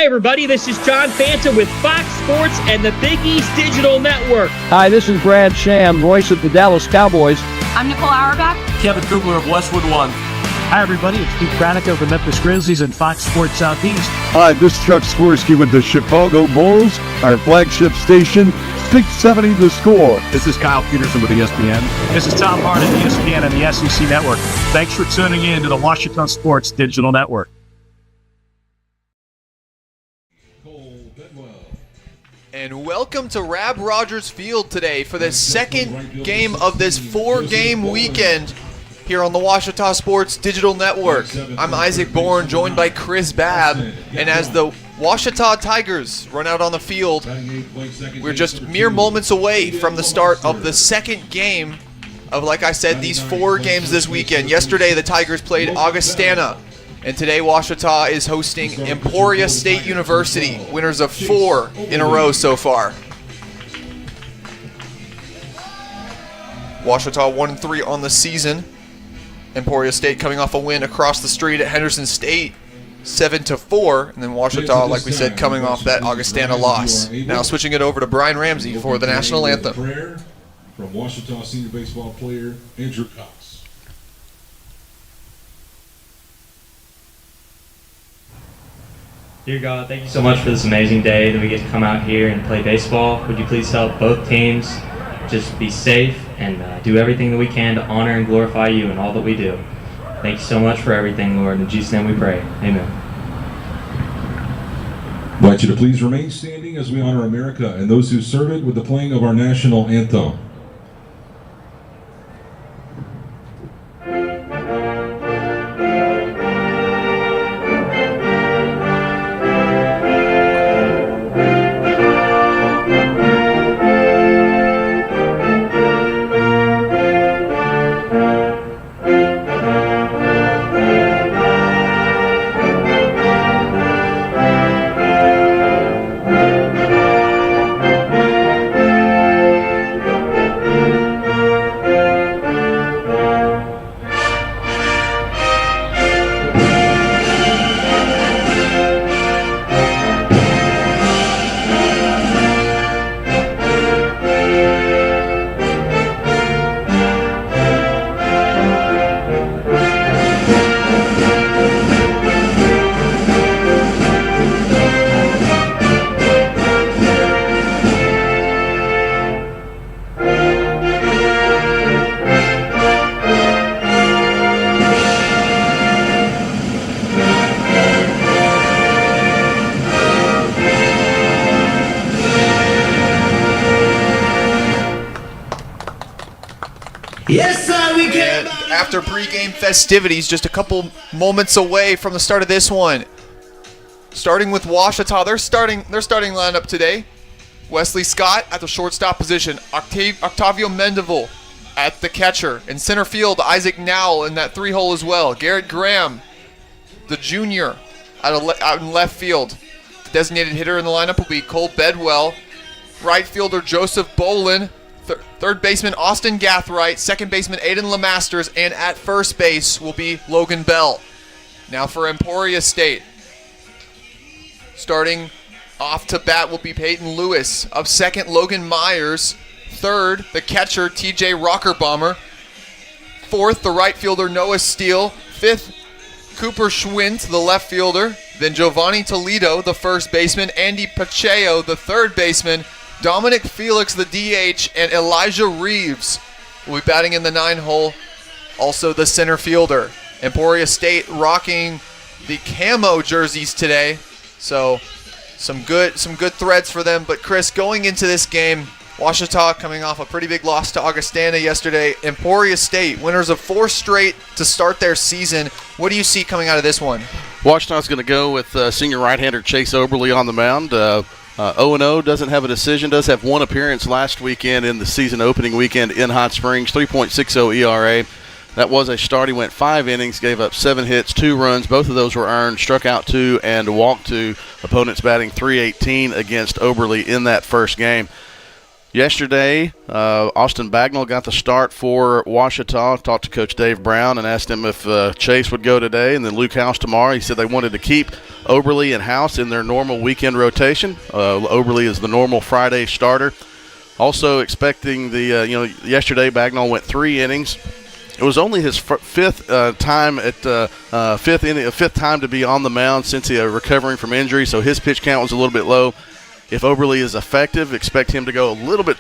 Hi, everybody. This is John Fanta with Fox Sports and the Big East Digital Network. Hi, this is Brad Sham, voice of the Dallas Cowboys. I'm Nicole Auerbach. Kevin Kugler of Westwood One. Hi, everybody. It's Pete Pranica of the Memphis Grizzlies and Fox Sports Southeast. Hi, this is Chuck Swirsky with the Chicago Bulls, our flagship station, 670 The Score. This is Kyle Peterson with ESPN. This is Tom Hart at ESPN and the SEC Network. Thanks for tuning in to the Ouachita Sports Digital Network. And welcome to Rab Rogers Field today for the second game of this four-game weekend here on the Ouachita Sports Digital Network. I'm Isaac Bourne, joined by Chris Babb, and as the Ouachita Tigers run out on the field, we're just mere moments away from the start of the second game of, like I said, these four games this weekend. Yesterday, the Tigers played Augustana, and today Ouachita is hosting Emporia State University, winners of 4 in a row so far. Ouachita 1-3 on the season. Emporia State coming off a win across the street at Henderson State, 7-4, and then Ouachita, like we said, coming off that Augustana loss. Now switching it over to Brian Ramsey for the national anthem. From Ouachita senior baseball player Andrew Cox. Dear God, thank you so much for this amazing day that we get to come out here and play baseball. Would you please help both teams just be safe and do everything that we can to honor and glorify you in all that we do. Thank you so much for everything, Lord. In Jesus' name we pray. Amen. I'd like you to please remain standing as we honor America and those who serve it with the playing of our national anthem. After pregame festivities, just a couple moments away from the start of this one. Starting with Ouachita, their starting lineup today: Wesley Scott at the shortstop position, Octavio Mendeville at the catcher, in center field Isaac Nowell in that 3-hole as well. Garrett Graham, the junior, out in left field. The designated hitter in the lineup will be Cole Bedwell. Right fielder Joseph Bolin. Third baseman Austin Gathright, second baseman Aiden Lemasters, and at first base will be Logan Bell. Now for Emporia State. Starting off to bat will be Peyton Lewis. Up second, Logan Myers. Third, the catcher TJ Rockerbomber. Fourth, the right fielder Noah Steele. Fifth, Cooper Schwint, the left fielder. Then Giovanni Toledo, the first baseman. Andy Pacheco, the third baseman. Dominic Felix, the DH, and Elijah Reeves will be batting in the 9-hole. Also the center fielder. Emporia State rocking the camo jerseys today. So some good threads for them. But Chris, going into this game, Ouachita coming off a pretty big loss to Augustana yesterday. Emporia State, winners of 4 straight to start their season. What do you see coming out of this one? Ouachita's going to go with senior right-hander Chase Oberly on the mound. 0-0, doesn't have a decision, does have 1 appearance last weekend in the season opening weekend in Hot Springs, 3.60 ERA. That was a start. He went 5 innings, gave up 7 hits, 2 runs. Both of those were earned, struck out 2 and walked 2. Opponents batting .318 against Oberly in that first game. Yesterday, Austin Bagnall got the start for Ouachita. Talked to Coach Dave Brown and asked him if Chase would go today and then Luke House tomorrow. He said they wanted to keep Oberle and House in their normal weekend rotation. Oberle is the normal Friday starter. Also expecting yesterday Bagnall went 3 innings. It was only his fifth time to be on the mound since he recovering from injury, so his pitch count was a little bit low. If Oberle is effective, expect him to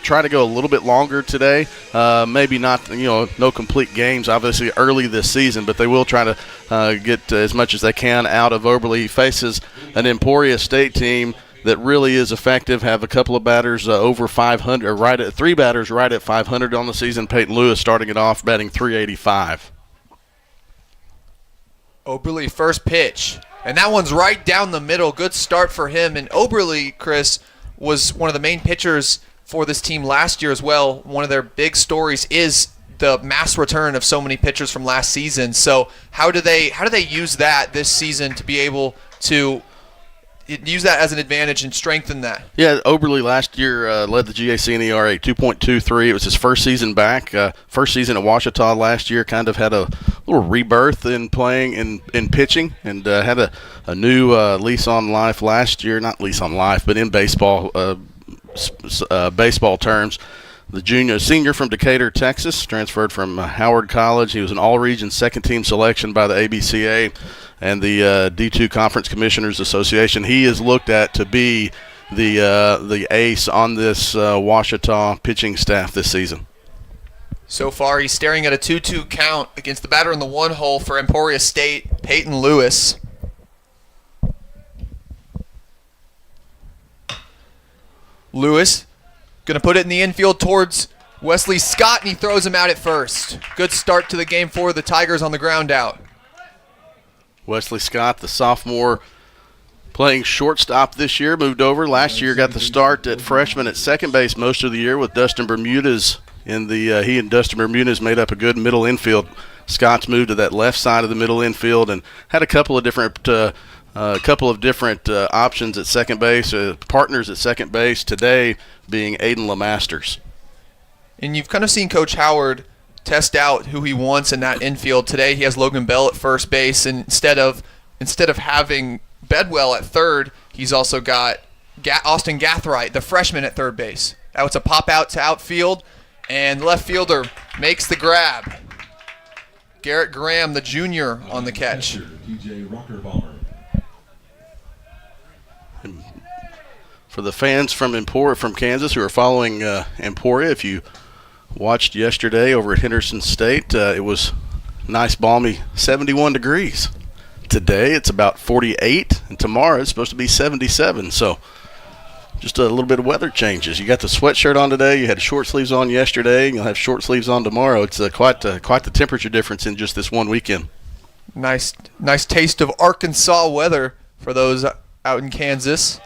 try to go a little bit longer today. Maybe not, no complete games, obviously, early this season, but they will try to get as much as they can out of Oberle. He faces an Emporia State team that really is effective, have a couple of batters over 500, or 3 batters right at 500 on the season. Peyton Lewis starting it off, batting .385. Oberle first pitch. And that one's right down the middle. Good start for him. And Oberle, Chris, was one of the main pitchers for this team last year as well. One of their big stories is the mass return of so many pitchers from last season. So how do they use that this season to be able to use that as an advantage and strengthen that? Yeah, Oberle last year led the GAC in ERA 2.23. It was his first season back. First season at Ouachita last year, kind of had a little rebirth in playing in pitching, and had a new lease on life last year. Not lease on life, but in baseball terms. The senior from Decatur, Texas, transferred from Howard College. He was an all-region second-team selection by the ABCA and the D2 Conference Commissioners Association. He is looked at to be the ace on this Ouachita pitching staff this season. So far, he's staring at a 2-2 count against the batter in the 1 hole for Emporia State, Peyton Lewis. Lewis going to put it in the infield towards Wesley Scott, and he throws him out at first. Good start to the game for the Tigers on the ground out. Wesley Scott, the sophomore, playing shortstop this year, moved over. Last year got the start at freshman at second base most of the year with Dustin Bermudez. He and Dustin Bermudez made up a good middle infield. Scott's moved to that left side of the middle infield and had a couple of different options at second base, partners at second base today being Aiden LeMasters. And you've kind of seen Coach Howard test out who he wants in that infield. Today he has Logan Bell at first base, and instead of having Bedwell at third, he's also got Austin Gathright, the freshman, at third base. Now it's a pop out to outfield, and the left fielder makes the grab. Garrett Graham, the junior, on the catch. TJ Rocker-Bomber. For the fans from Kansas who are following Emporia, if you watched yesterday over at Henderson State, it was nice, balmy 71 degrees. Today it's about 48, and tomorrow it's supposed to be 77. So just a little bit of weather changes. You got the sweatshirt on today. You had short sleeves on yesterday. And you'll have short sleeves on tomorrow. It's quite the temperature difference in just this one weekend. Nice taste of Arkansas weather for those out in Kansas.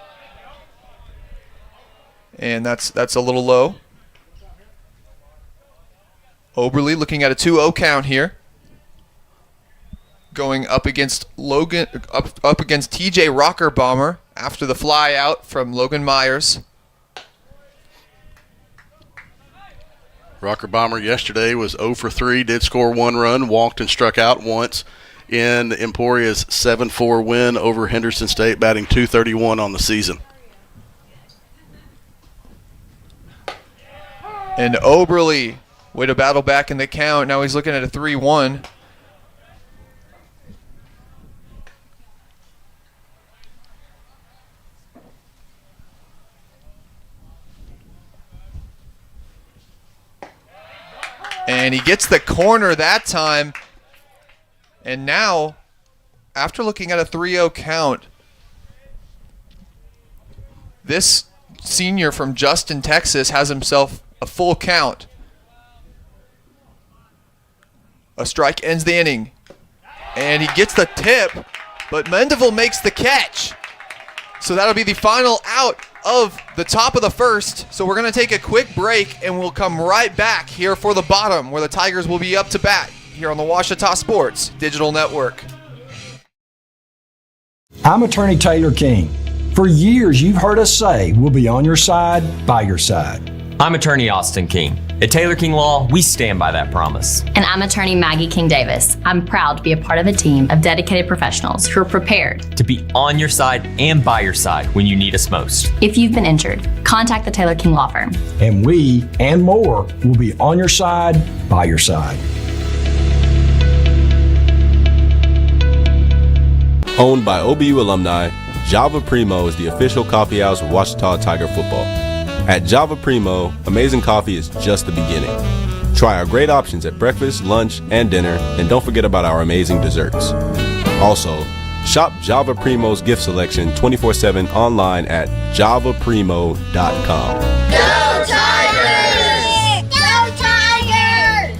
And that's a little low. Oberle looking at a 2-0 count here. Going up against up against TJ Rocker-Bomber after the fly out from Logan Myers. Rocker-Bomber yesterday was 0 for 3, did score 1 run, walked and struck out once in Emporia's 7-4 win over Henderson State, batting .231 on the season. And Oberle, way to battle back in the count. Now he's looking at a 3-1. And he gets the corner that time. And now, after looking at a 3-0 count, this senior from Justin, Texas has himself a full count. A strike ends the inning. And he gets the tip, but Mendeville makes the catch. So that'll be the final out of the top of the first. So we're going to take a quick break, and we'll come right back here for the bottom, where the Tigers will be up to bat here on the Ouachita Sports Digital Network. I'm Attorney Taylor King. For years, you've heard us say we'll be on your side, by your side. I'm attorney Austin King. At Taylor King Law, we stand by that promise. And I'm attorney Maggie King Davis. I'm proud to be a part of a team of dedicated professionals who are prepared to be on your side and by your side when you need us most. If you've been injured, contact the Taylor King Law Firm. And we and more will be on your side, by your side. Owned by OBU alumni, Java Primo is the official coffee house of Ouachita Tiger football. At Java Primo, amazing coffee is just the beginning. Try our great options at breakfast, lunch, and dinner, and don't forget about our amazing desserts. Also, shop Java Primo's gift selection 24/7 online at javaprimo.com. Go Tigers! Go Tigers!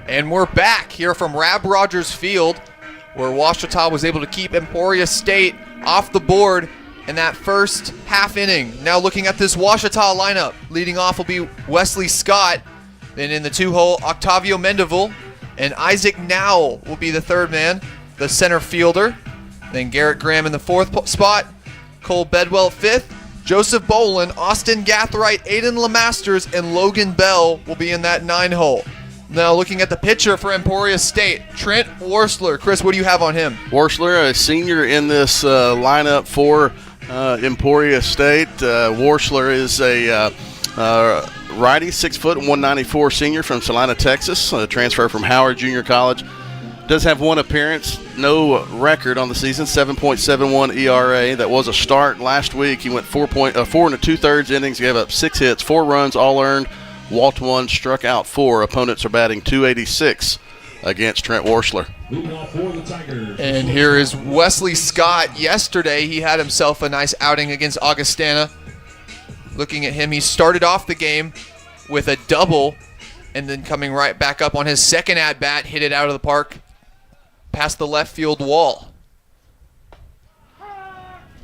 And we're back here from Rab Rogers Field, where Ouachita was able to keep Emporia State off the board in that first half inning. Now looking at this Ouachita lineup, leading off will be Wesley Scott. Then in the 2-hole, Octavio Mendeville and Isaac Nowell will be the third man, the center fielder. Then Garrett Graham in the 4th spot, Cole Bedwell at 5th, Joseph Bolin, Austin Gathright, Aiden Lemasters, and Logan Bell will be in that 9-hole. Now looking at the pitcher for Emporia State, Trent Worsler. Chris, what do you have on him? Worsler, a senior in this lineup for Emporia State. Worsler is a righty, 6 foot, 194 senior from Salina, Texas. Transfer from Howard Junior College. Does have one appearance, no record on the season, 7.71 ERA. That was a start last week. He went 4 and 2/3 innings, gave up 6 hits, 4 runs, all earned, walked 1, struck out 4. Opponents are batting .286 against Trent Worsler. And here is Wesley Scott. Yesterday, he had himself a nice outing against Augustana. Looking at him, he started off the game with a double, and then coming right back up on his second at-bat, hit it out of the park past the left field wall.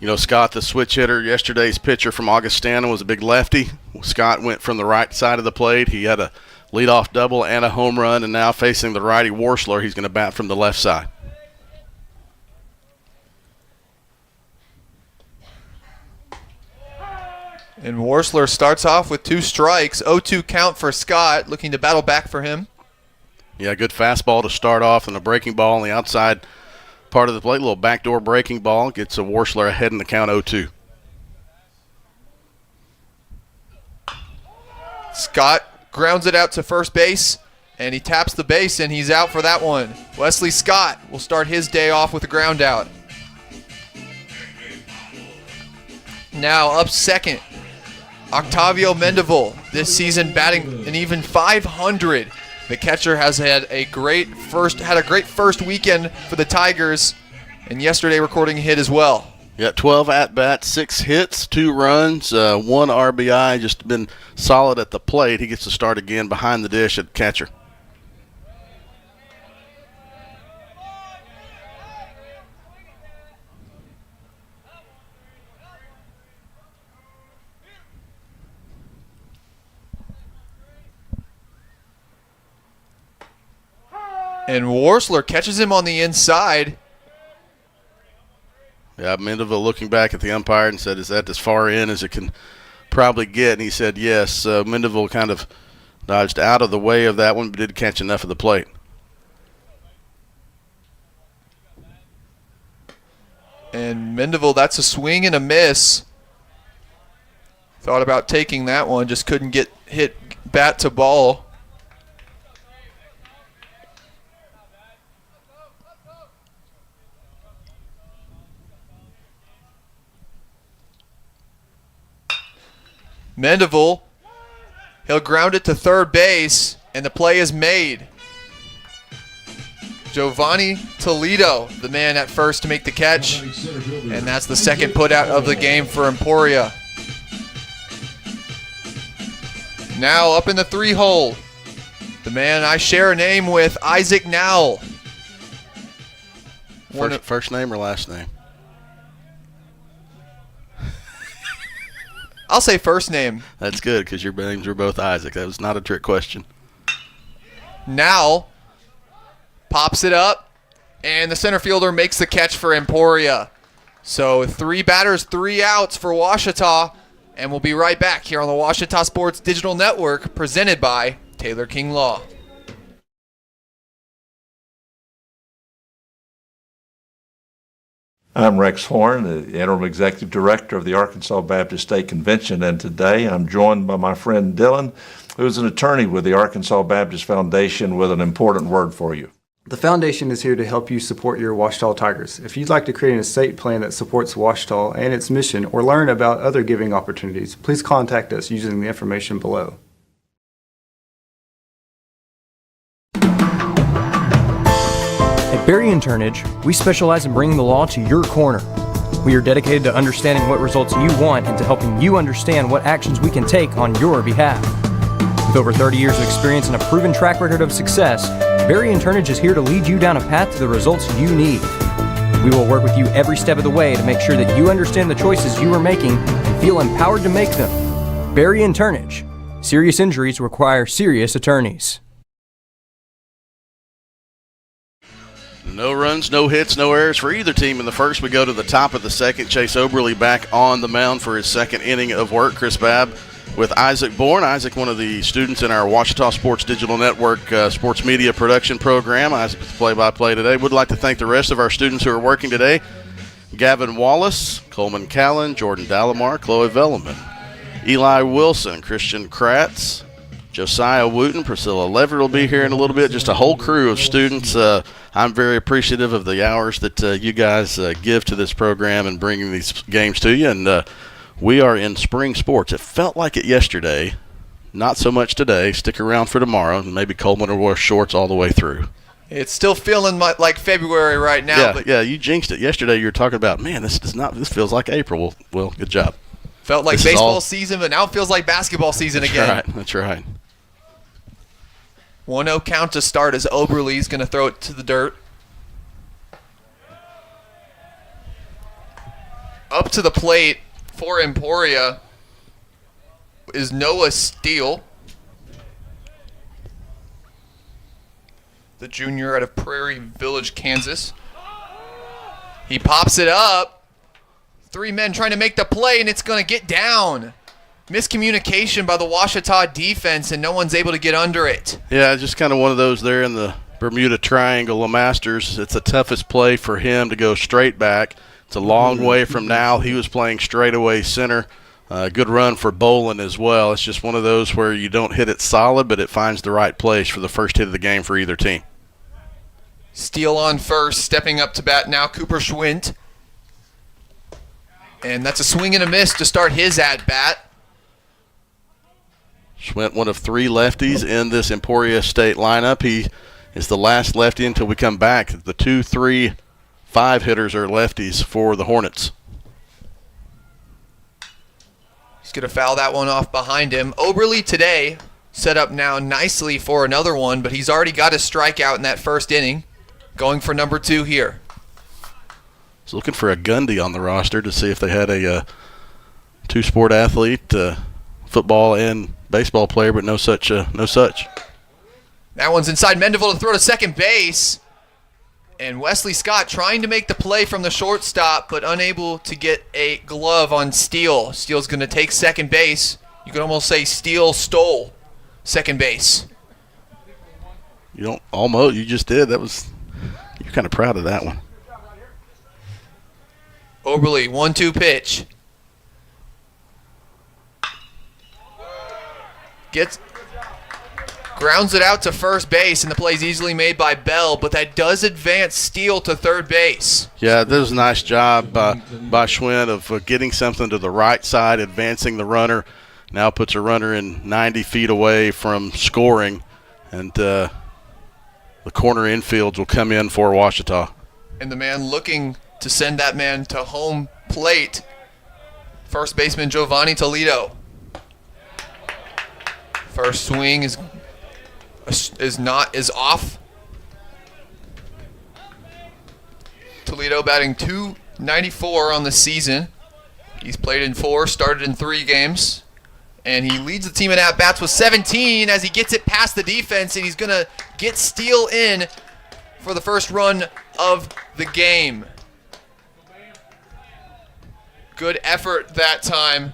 You know, Scott, the switch hitter, yesterday's pitcher from Augustana was a big lefty. Scott went from the right side of the plate. He had a leadoff double and a home run, and now facing the righty Worsler, he's going to bat from the left side. And Worsler starts off with 2 strikes, 0-2 count for Scott, looking to battle back for him. Yeah, good fastball to start off and a breaking ball on the outside part of the plate. A little backdoor breaking ball gets a Worsler ahead in the count 0-2. Scott grounds it out to first base, and he taps the base, and he's out for that one. Wesley Scott will start his day off with a ground out. Now up second, Octavio Mendeville, this season batting an even .500. The catcher has had a great first weekend for the Tigers, and yesterday recording a hit as well. Yeah, 12 at-bats, 6 hits, 2 runs, 1 RBI, just been solid at the plate. He gets to start again behind the dish at catcher. And Worsler catches him on the inside. Yeah, Mendeville looking back at the umpire and said, is that as far in as it can probably get? And he said yes. Mendeville kind of dodged out of the way of that one, but did catch enough of the plate. And Mendeville, that's a swing and a miss. Thought about taking that one, just couldn't get hit bat to ball. Mendeville, he'll ground it to third base, and the play is made. Giovanni Toledo, the man at first to make the catch, and that's the second putout of the game for Emporia. Now up in the 3-hole, the man I share a name with, Isaac Nowell. First name or last name? I'll say first name. That's good because your names were both Isaac. That was not a trick question. Now pops it up, and the center fielder makes the catch for Emporia. So 3 batters, 3 outs for Ouachita, And we'll be right back here on the Ouachita Sports Digital Network, presented by Taylor King Law. I'm Rex Horn, the Interim Executive Director of the Arkansas Baptist State Convention, and today I'm joined by my friend Dylan, who's an attorney with the Arkansas Baptist Foundation, with an important word for you. The foundation is here to help you support your Ouachita Tigers. If you'd like to create an estate plan that supports Ouachita and its mission, or learn about other giving opportunities, please contact us using the information below. At Berry & Turnage, we specialize in bringing the law to your corner. We are dedicated to understanding what results you want and to helping you understand what actions we can take on your behalf. With over 30 years of experience and a proven track record of success, Berry & Turnage is here to lead you down a path to the results you need. We will work with you every step of the way to make sure that you understand the choices you are making and feel empowered to make them. Berry & Turnage. Serious injuries require serious attorneys. No runs, no hits, no errors for either team in the first. We go to the top of the second. Chase Oberle back on the mound for his second inning of work. Chris Babb with Isaac Bourne. Isaac, one of the students in our Ouachita Sports Digital Network sports media production program. Isaac with the play-by-play today. Would like to thank the rest of our students who are working today. Gavin Wallace, Coleman Callan, Jordan Dallamar, Chloe Velleman, Eli Wilson, Christian Kratz, Josiah Wooten, Priscilla Leverett will be here in a little bit. Just a whole crew of students. I'm very appreciative of the hours that you guys give to this program and bringing these games to you. And we are in spring sports. It felt like it yesterday. Not so much today. Stick around for tomorrow. And maybe Coleman will wear shorts all the way through. It's still feeling like February right now. Yeah, you jinxed it. Yesterday you were talking about, man, this feels like April. Well, good job. Felt like baseball season, but now it feels like basketball season again. That's right. 1-0 count to start as Oberle's going to throw it to the dirt. Up to the plate for Emporia is Noah Steele, the junior out of Prairie Village, Kansas. He pops it up. 3 men trying to make the play, and it's going to get down. Miscommunication by the Ouachita defense, and no one's able to get under it. Yeah, just kind of one of those there in the Bermuda Triangle of Masters. It's the toughest play for him to go straight back. It's a long way from now. He was playing straightaway center. Good run for Bolin as well. It's just one of those where you don't hit it solid, but it finds the right place for the first hit of the game for either team. Steele on first, stepping up to bat now, Cooper Schwint. And that's a swing and a miss to start his at-bat. Schwint, one of 3 lefties in this Emporia State lineup. He is the last lefty until we come back. The 2, 3, 5 hitters are lefties for the Hornets. He's going to foul that one off behind him. Oberle today set up now nicely for another one, but he's already got his strikeout in that first inning. Going for number 2 here. He's looking for a Gundy on the roster to see if they had a 2-sport athlete, football and baseball player, but no such. That one's inside Mendeville to throw to second base. And Wesley Scott trying to make the play from the shortstop, but unable to get a glove on Steele. Steele's going to take second base. You could almost say Steele stole second base. You don't almost. You just did. You're kind of proud of that one. Oberle, 1-2 pitch. Grounds it out to first base, and the play's easily made by Bell, but that does advance Steele to third base. Yeah, that was a nice job by Schwinn of getting something to the right side, advancing the runner. Now puts a runner in 90 feet away from scoring, and the corner infields will come in for Ouachita. And the man looking to send that man to home plate, first baseman Giovanni Toledo. First swing is off. Toledo batting .294 on the season. He's played in 4, started in 3 games, and he leads the team in at-bats with 17 as he gets it past the defense, and he's going to get Steele in for the first run of the game. Good effort that time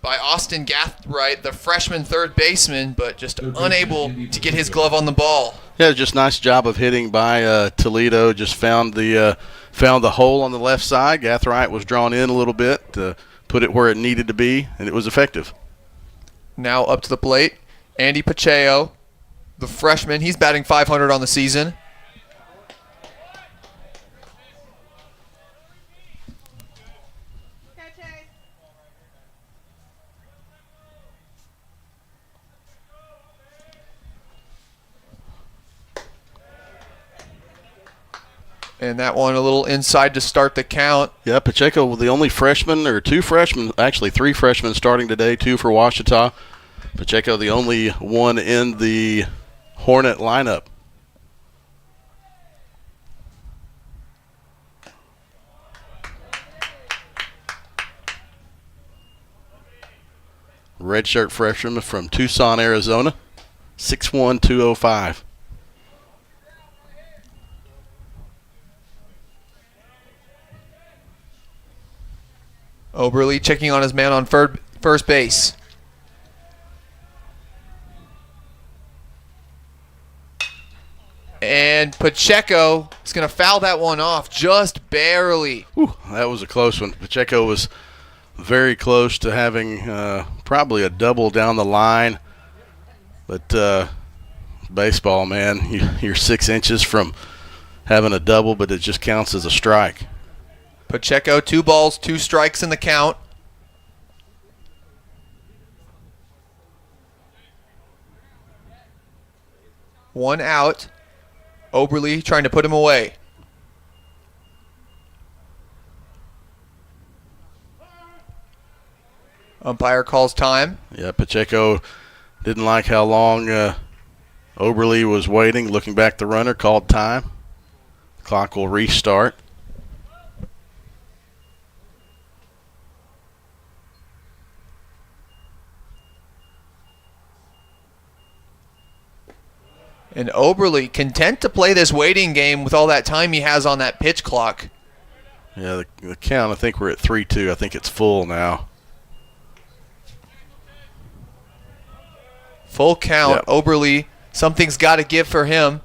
by Austin Gathright, the freshman third baseman, but just unable to get his glove on the ball. Yeah, just nice job of hitting by Toledo. Just found the hole on the left side. Gathright was drawn in a little bit to put it where it needed to be, and it was effective. Now up to the plate, Andy Pacheco, the freshman. He's batting .500 on the season. And that one a little inside to start the count. Yeah, Pacheco, the only freshman, or two freshmen, actually three freshmen starting today, two for Ouachita. Pacheco, the only one in the Hornet lineup. Redshirt freshman from Tucson, Arizona, 6'1", 205. Oberle checking on his man on first base. And Pacheco is going to foul that one off just barely. Whew, that was a close one. Pacheco was very close to having probably a double down the line. But baseball, man, you're 6 inches from having a double, but it just counts as a strike. Pacheco, 2 balls, 2 strikes in the count. One out. Oberle trying to put him away. Umpire calls time. Yeah, Pacheco didn't like how long Oberle was waiting. Looking back, the runner called time. Clock will restart. And Oberle content to play this waiting game with all that time he has on that pitch clock. Yeah, the count, I think we're at 3-2. I think it's full now. Full count. Yep. Oberle, something's got to give for him.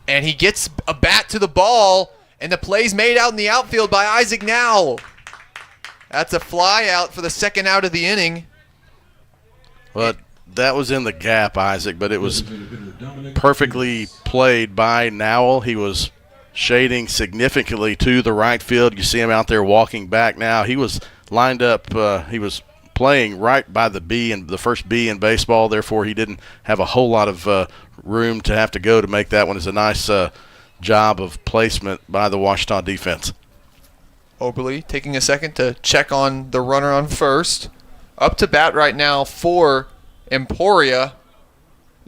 And he gets a bat to the ball, and the play's made out in the outfield by Isaac Now. That's a fly out for the second out of the inning. Well, that was in the gap, Isaac, but it was perfectly played by Nowell. He was shading significantly to the right field. You see him out there walking back now. He was lined up. He was playing right by the B and the first B in baseball. Therefore, he didn't have a whole lot of room to have to go to make that one. It's a nice job of placement by the Ouachita defense. Oberle taking a second to check on the runner on first. Up to bat right now for Emporia,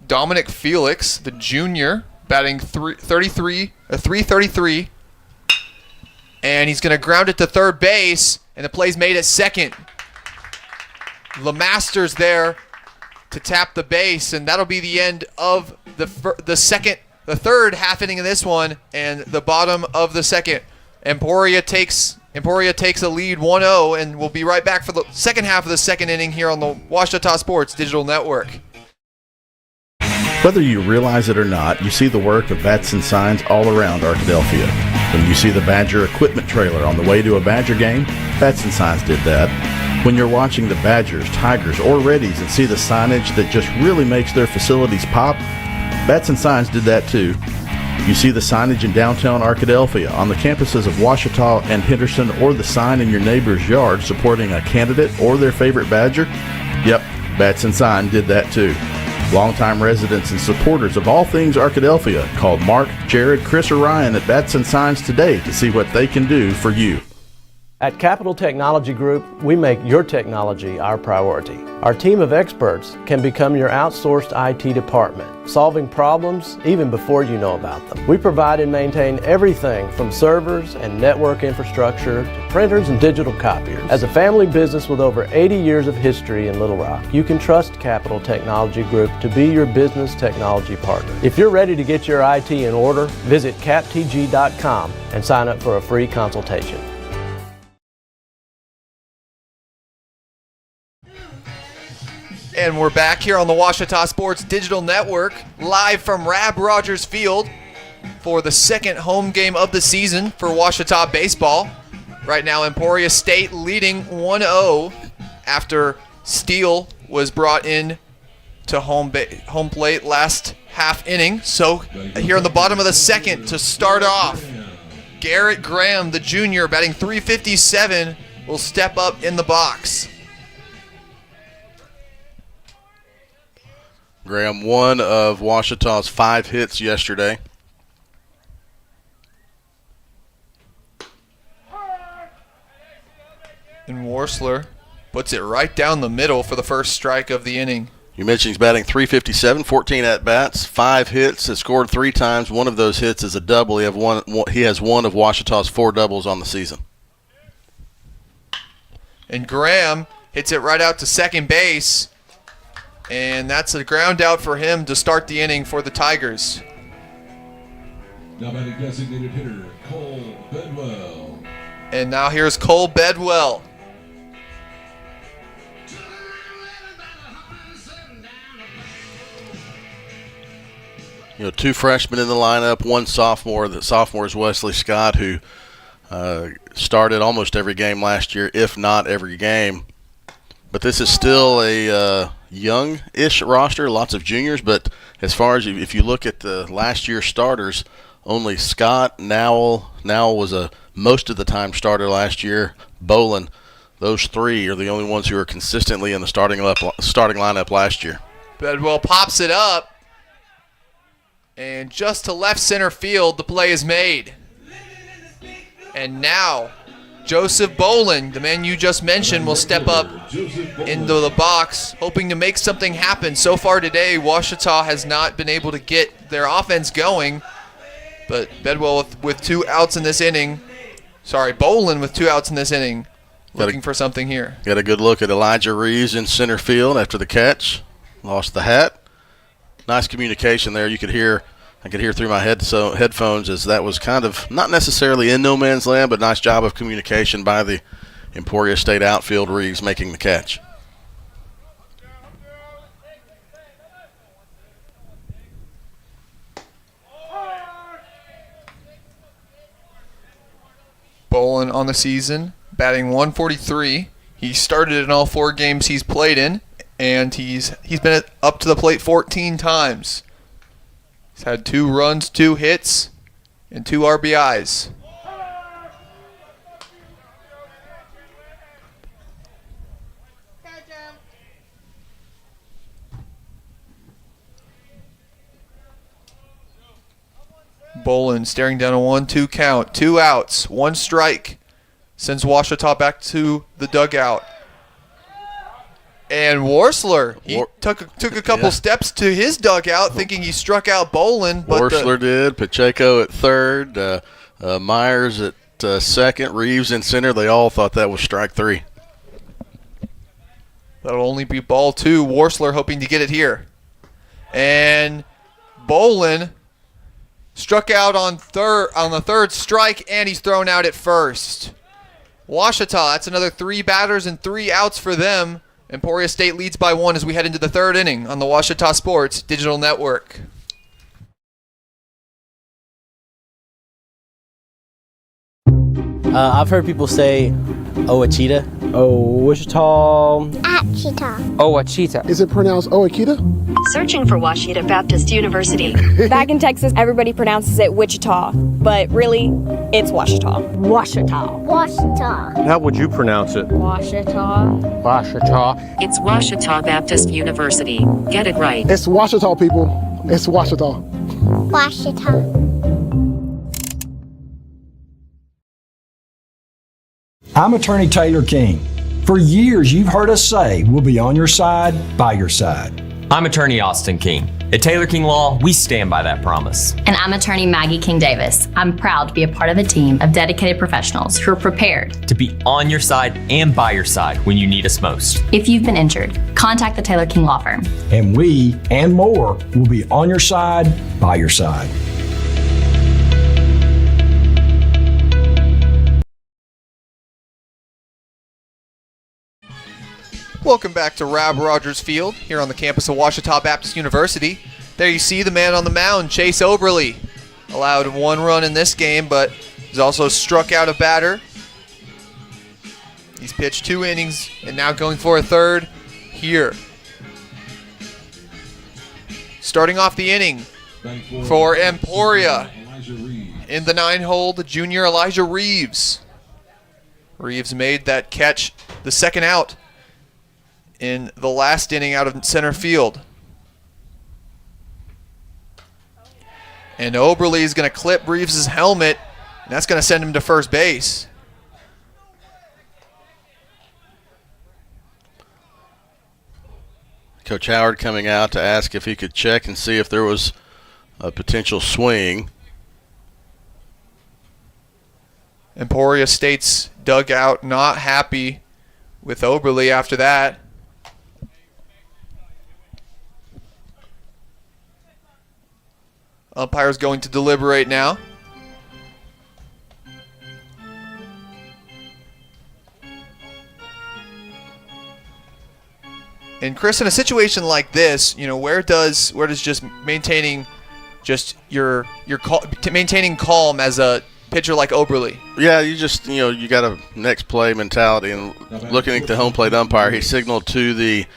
Dominic Felix, the junior, batting .333, and he's going to ground it to third base, and the play's made at second. LeMaster's there to tap the base, and that'll be the end of the third half inning of this one, and the bottom of the second. Emporia takes a lead 1-0, and we'll be right back for the second half of the second inning here on the Ouachita Sports Digital Network. Whether you realize it or not, you see the work of Bats and Signs all around Arkadelphia. When you see the Badger equipment trailer on the way to a Badger game, Bats and Signs did that. When you're watching the Badgers, Tigers, or Reddies and see the signage that just really makes their facilities pop, Bats and Signs did that too. You see the signage in downtown Arkadelphia, on the campuses of Ouachita and Henderson, or the sign in your neighbor's yard supporting a candidate or their favorite Badger? Yep, Bats and Sign did that too. Longtime residents and supporters of all things Arkadelphia, call Mark, Jared, Chris, or Ryan at Bats and Signs today to see what they can do for you. At Capital Technology Group, we make your technology our priority. Our team of experts can become your outsourced IT department, solving problems even before you know about them. We provide and maintain everything from servers and network infrastructure to printers and digital copiers. As a family business with over 80 years of history in Little Rock, you can trust Capital Technology Group to be your business technology partner. If you're ready to get your IT in order, visit captg.com and sign up for a free consultation. And we're back here on the Ouachita Sports Digital Network, live from Rab Rogers Field for the second home game of the season for Ouachita baseball. Right now, Emporia State leading 1-0 after Steele was brought in to home plate last half inning. So here in the bottom of the second to start off, Garrett Graham, the junior, batting .357, will step up in the box. Graham, one of Ouachita's 5 hits yesterday. And Worsler puts it right down the middle for the first strike of the inning. You mentioned he's batting .357, 14 at-bats, 5 hits, has scored 3 times. One of those hits is a double. He has one of Ouachita's 4 doubles on the season. And Graham hits it right out to second base. And that's a ground out for him to start the inning for the Tigers. Now batting designated hitter, Cole Bedwell. And now here's Cole Bedwell. You know, 2 freshmen in the lineup, 1 sophomore. The sophomore is Wesley Scott, who started almost every game last year, if not every game. But this is still a young-ish roster, lots of juniors. But as far as if you look at the last year's starters, only Scott, Nowell was a most of the time starter last year. Bolin, those 3 are the only ones who are consistently in the starting lineup last year. Bedwell pops it up. And just to left center field, the play is made. And now, Joseph Bolin, the man you just mentioned, will step up into the box, hoping to make something happen. So far today, Ouachita has not been able to get their offense going. But Bedwell with 2 outs in this inning. Sorry, Bolin with 2 outs in this inning. Looking for something here. Got a good look at Elijah Reeves in center field after the catch. Lost the hat. Nice communication there. I could hear through my headphones as that was kind of not necessarily in no man's land, but nice job of communication by the Emporia State outfield. Reeves making the catch. Bolin on the season, batting .143. He started in all 4 games he's played in, and he's been up to the plate 14 times. He's had 2 runs, 2 hits, and 2 RBIs. Bolin staring down a 1-2 count. 2 outs, 1 strike. Sends Ouachita back to the dugout. And Worsler, he took a couple steps to his dugout, thinking he struck out Bolin. But Worsler did. Pacheco at third. Myers at second. Reeves in center. They all thought that was strike 3. That'll only be ball 2. Worsler hoping to get it here. And Bolin struck out on the third strike, and he's thrown out at first. Ouachita, that's another 3 batters and 3 outs for them. Emporia State leads by 1 as we head into the 3rd inning on the Ouachita Sports Digital Network. I've heard people say Ouachita. Ouachita. Ouachita. Is it pronounced Ouachita? Searching for Ouachita Baptist University. Back in Texas, everybody pronounces it Wichita, but really, it's Ouachita. Ouachita. Ouachita. How would you pronounce it? Ouachita. Ouachita. It's Ouachita Baptist University. Get it right. It's Ouachita, people. It's Ouachita. Ouachita. I'm Attorney Taylor King. For years, you've heard us say we'll be on your side, by your side. I'm Attorney Austin King. At Taylor King Law, we stand by that promise. And I'm Attorney Maggie King Davis. I'm proud to be a part of a team of dedicated professionals who are prepared to be on your side and by your side when you need us most. If you've been injured, contact the Taylor King Law Firm. And we, and more, will be on your side, by your side. Welcome back to Rab Rogers Field here on the campus of Ouachita Baptist University. There you see the man on the mound, Chase Oberly. Allowed 1 run in this game, but he's also struck out a batter. He's pitched 2 innings and now going for a third here. Starting off the inning for Emporia in the 9-hole, the junior Elijah Reeves. Reeves made that catch, the second out in the last inning out of center field. And Oberly is going to clip Reeves' helmet, and that's going to send him to first base. Coach Howard coming out to ask if he could check and see if there was a potential swing. Emporia State's dugout not happy with Oberly after that. Umpire's going to deliberate now. And Chris, in a situation like this, where does just maintaining maintaining calm as a pitcher like Oberly? Yeah, you got a next play mentality. And looking at the home plate umpire, he signaled to the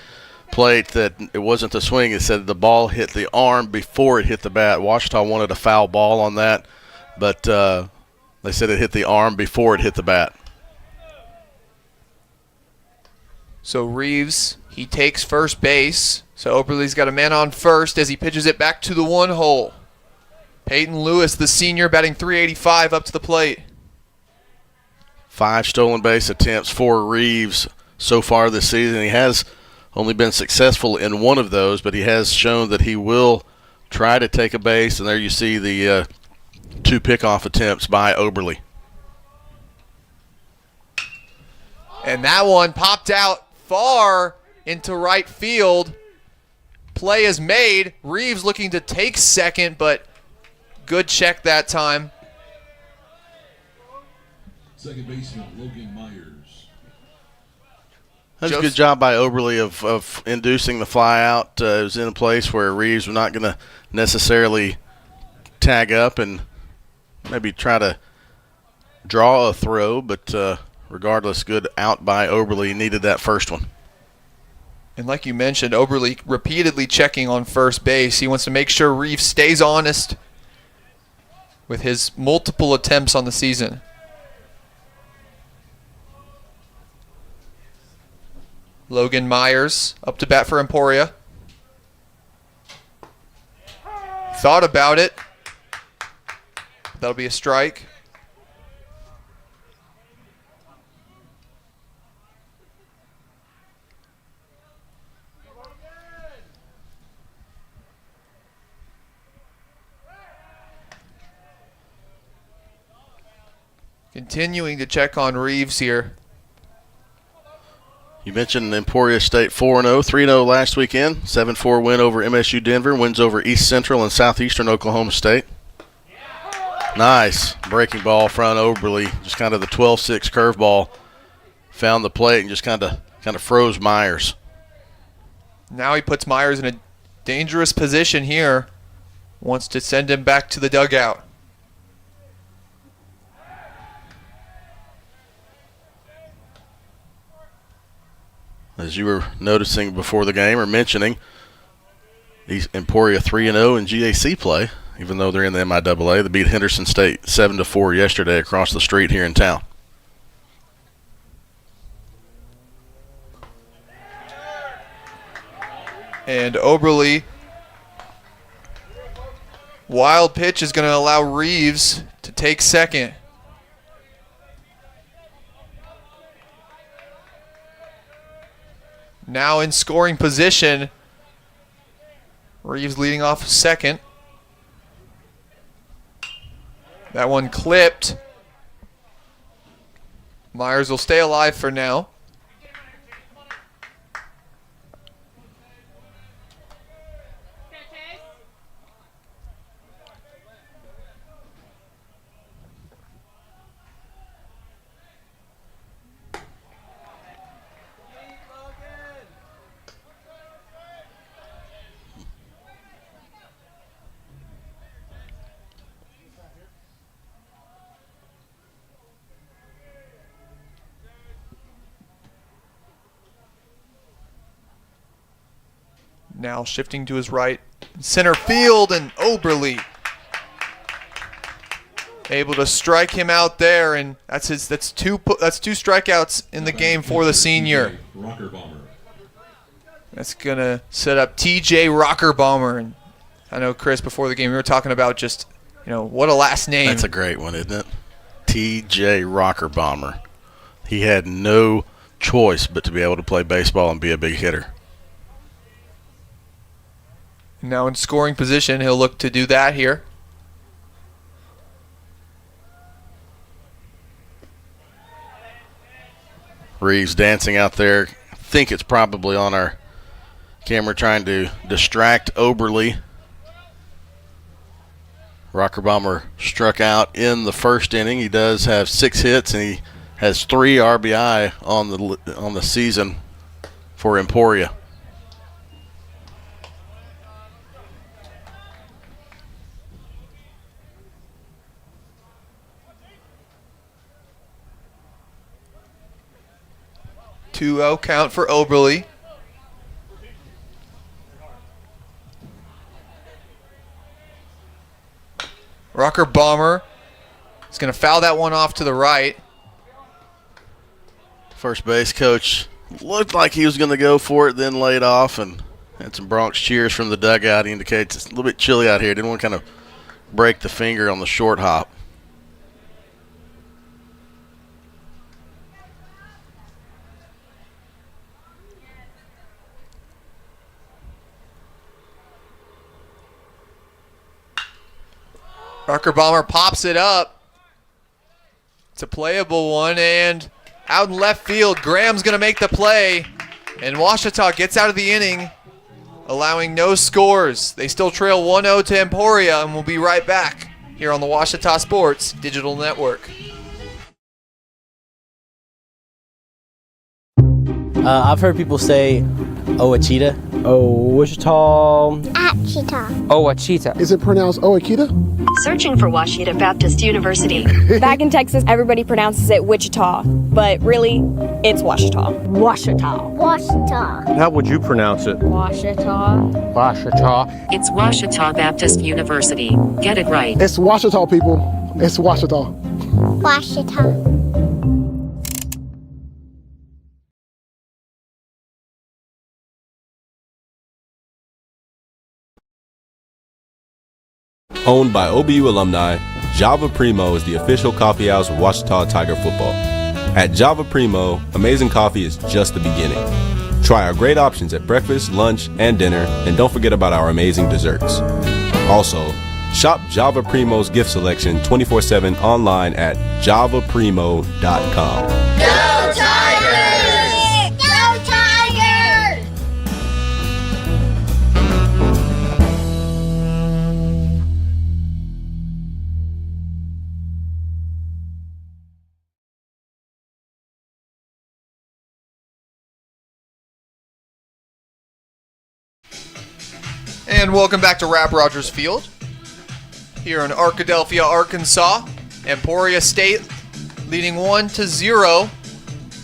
plate that it wasn't the swing. It said the ball hit the arm before it hit the bat. Ouachita wanted a foul ball on that, but they said it hit the arm before it hit the bat. So Reeves, he takes first base. So Oberly's got a man on first as he pitches it back to the 1-hole. Peyton Lewis, the senior, batting .385 up to the plate. 5 stolen base attempts for Reeves so far this season. He has only been successful in 1 of those, but he has shown that he will try to take a base. And there you see the 2 pickoff attempts by Oberly. And that one popped out far into right field. Play is made. Reeves looking to take second, but good check that time. Second baseman Logan Myers. That's a good job by Oberly of inducing the fly out. It was in a place where Reeves was not going to necessarily tag up and maybe try to draw a throw, but regardless, good out by Oberly. He needed that first one. And like you mentioned, Oberly repeatedly checking on first base. He wants to make sure Reeves stays honest with his multiple attempts on the season. Logan Myers up to bat for Emporia. Thought about it. That'll be a strike. Continuing to check on Reeves here. You mentioned Emporia State 4-0, 3-0 last weekend, 7-4 win over MSU Denver, wins over East Central and Southeastern Oklahoma State. Nice breaking ball front Oberly, just kind of the 12-6 curveball, found the plate and just kind of froze Myers. Now he puts Myers in a dangerous position here. Wants to send him back to the dugout. As you were noticing before the game or mentioning, Emporia 3-0 in GAC play, even though they're in the MIAA. They beat Henderson State 7-4 yesterday across the street here in town. And Oberly, wild pitch is going to allow Reeves to take second. Now in scoring position, Reeves leading off second. That one clipped. Myers will stay alive for now. Now shifting to his right. Center field, and Oberle able to strike him out there, and that's two strikeouts in the game for the senior. That's gonna set up TJ Rockerbomber. And I know, Chris, before the game we were talking about just, what a last name. That's a great one, isn't it? TJ Rockerbomber. He had no choice but to be able to play baseball and be a big hitter. Now in scoring position, he'll look to do that here. Reeves dancing out there. I think it's probably on our camera trying to distract Oberle. Rockerbomber struck out in the first inning. He does have 6 hits, and he has 3 RBI on the season for Emporia. Two-0 count for Oberle. Rockerbomber is going to foul that one off to the right. First base coach looked like he was going to go for it, then laid off, and had some Bronx cheers from the dugout. He indicates it's a little bit chilly out here. Didn't want to kind of break the finger on the short hop. Rockerbomber pops it up. It's a playable one, and out in left field, Graham's going to make the play, and Ouachita gets out of the inning, allowing no scores. They still trail 1-0 to Emporia, and we'll be right back here on the Ouachita Sports Digital Network. I've heard people say Ouachita. Ouachita. Is it pronounced Ouachita? Searching for Ouachita Baptist University. Back in Texas, everybody pronounces it Wichita, but really, it's Ouachita. Ouachita. How would you pronounce it? Ouachita. Ouachita. It's Ouachita Baptist University. Get it right. It's Ouachita, people. It's Ouachita. Ouachita. Owned by OBU alumni, Java Primo is the official coffee house of Ouachita Tiger football. At Java Primo, amazing coffee is just the beginning. Try our great options at breakfast, lunch, and dinner, and don't forget about our amazing desserts. Also, shop Java Primo's gift selection 24/7 online at javaprimo.com. Go Tigers! Go Tigers! And welcome back to Rap Rogers Field here in Arkadelphia, Arkansas. Emporia State leading 1-0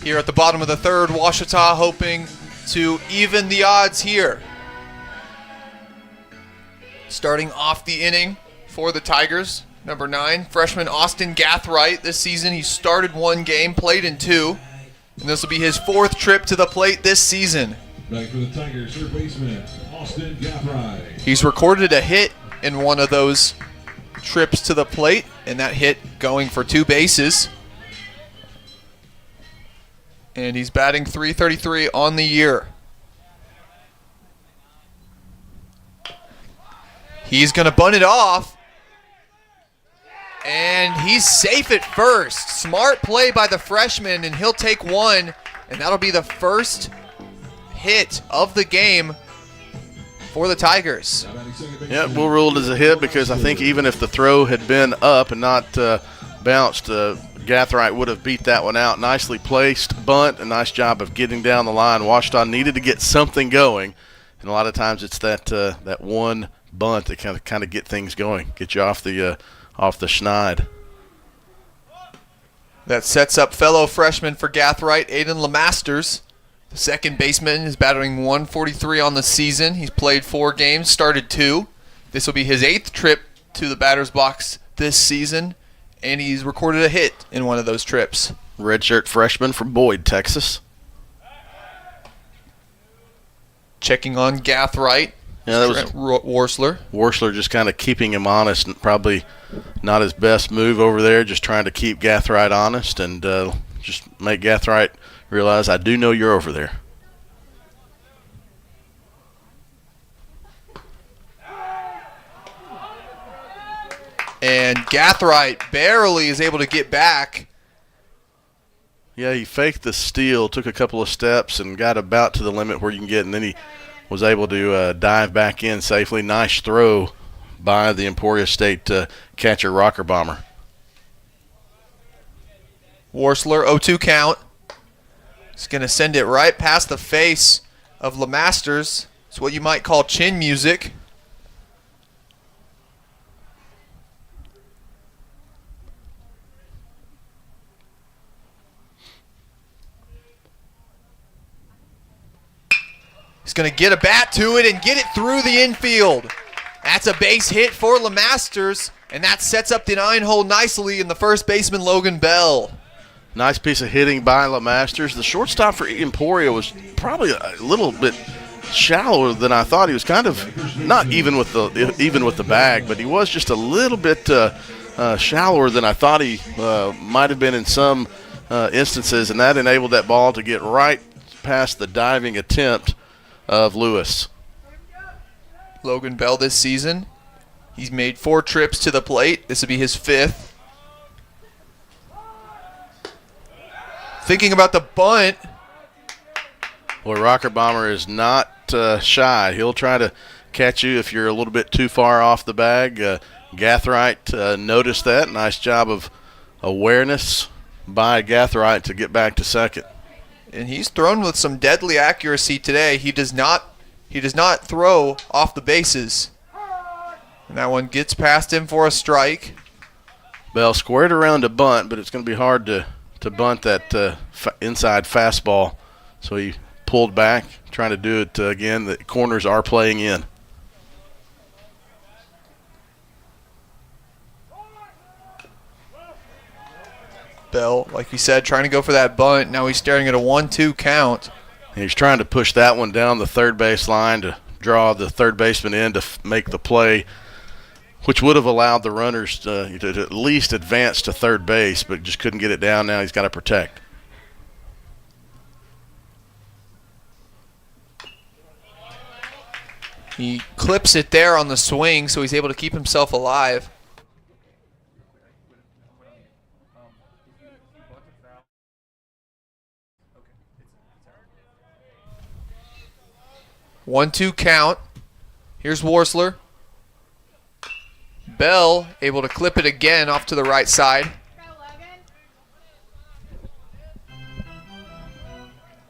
here at the bottom of the third. Ouachita hoping to even the odds here. Starting off the inning for the Tigers, number 9, freshman Austin Gathright. This season he started 1 game, played in 2, and this will be his 4th trip to the plate this season. Back for the Tigers, third baseman, Austin Gathright. He's recorded a hit in one of those trips to the plate, and that hit going for 2 bases. And he's batting .333 on the year. He's going to bunt it off. And he's safe at first. Smart play by the freshman, and he'll take 1. And that'll be the first hit of the game for the Tigers. Yeah, we'll rule it as a hit because I think even if the throw had been up and not bounced, Gathright would have beat that one out. Nicely placed bunt, a nice job of getting down the line. Ouachita needed to get something going, and a lot of times it's that one bunt that kind of get things going, get you off the schneid. That sets up fellow freshman for Gathright, Aiden LeMasters, The second baseman is batting 143 on the season. He's played 4 games, started 2. This will be his 8th trip to the batter's box this season, and he's recorded a hit in one of those trips. Redshirt freshman from Boyd, Texas. Checking on Gathright. Yeah, that was Worsler. Worsler just kind of keeping him honest, and probably not his best move over there, just trying to keep Gathright honest and just make Gathright realize, I do know you're over there. And Gathright barely is able to get back. Yeah, he faked the steal, took a couple of steps, and got about to the limit where you can get, and then he was able to dive back in safely. Nice throw by the Emporia State catcher, Rocker Bomber. Worsler, 0-2 count. He's going to send it right past the face of LeMasters. It's what you might call chin music. He's going to get a bat to it and get it through the infield. That's a base hit for LeMasters, and that sets up the 9-hole nicely in the first baseman, Logan Bell. Nice piece of hitting by LeMasters. The shortstop for Emporia was probably a little bit shallower than I thought. He was kind of not even with the bag, but he was just a little bit shallower than I thought he might have been in some instances, and that enabled that ball to get right past the diving attempt of Lewis. Logan Bell this season, he's made 4 trips to the plate. This will be his 5th. Thinking about the bunt. Boy, Rocker Bomber is not shy. He'll try to catch you if you're a little bit too far off the bag. Gathright noticed that. Nice job of awareness by Gathright to get back to second. And he's thrown with some deadly accuracy today. He does not throw off the bases. And that one gets past him for a strike. Bell squared around to bunt, but it's going to be hard to bunt that inside fastball. So he pulled back, trying to do it again. The corners are playing in. Bell, like we said, trying to go for that bunt. Now he's staring at a 1-2 count. And he's trying to push that one down the third base line to draw the third baseman in to make the play, which would have allowed the runners to at least advance to third base, but just couldn't get it down. Now he's got to protect. He clips it there on the swing, so he's able to keep himself alive. One-two count. Here's Worsler. Bell able to clip it again off to the right side.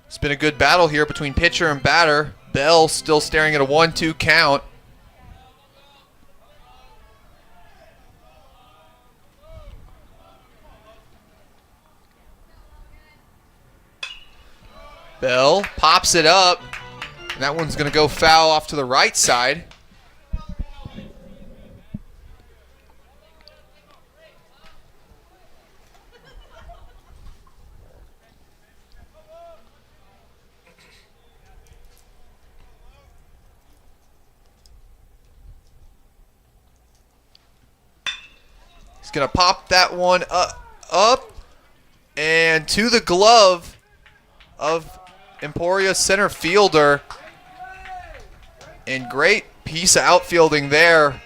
It's been a good battle here between pitcher and batter. Bell still staring at a 1-2 count. Bell pops it up. And that one's going to go foul off to the right side. He's going to pop that one up and to the glove of Emporia center fielder. And great piece of outfielding there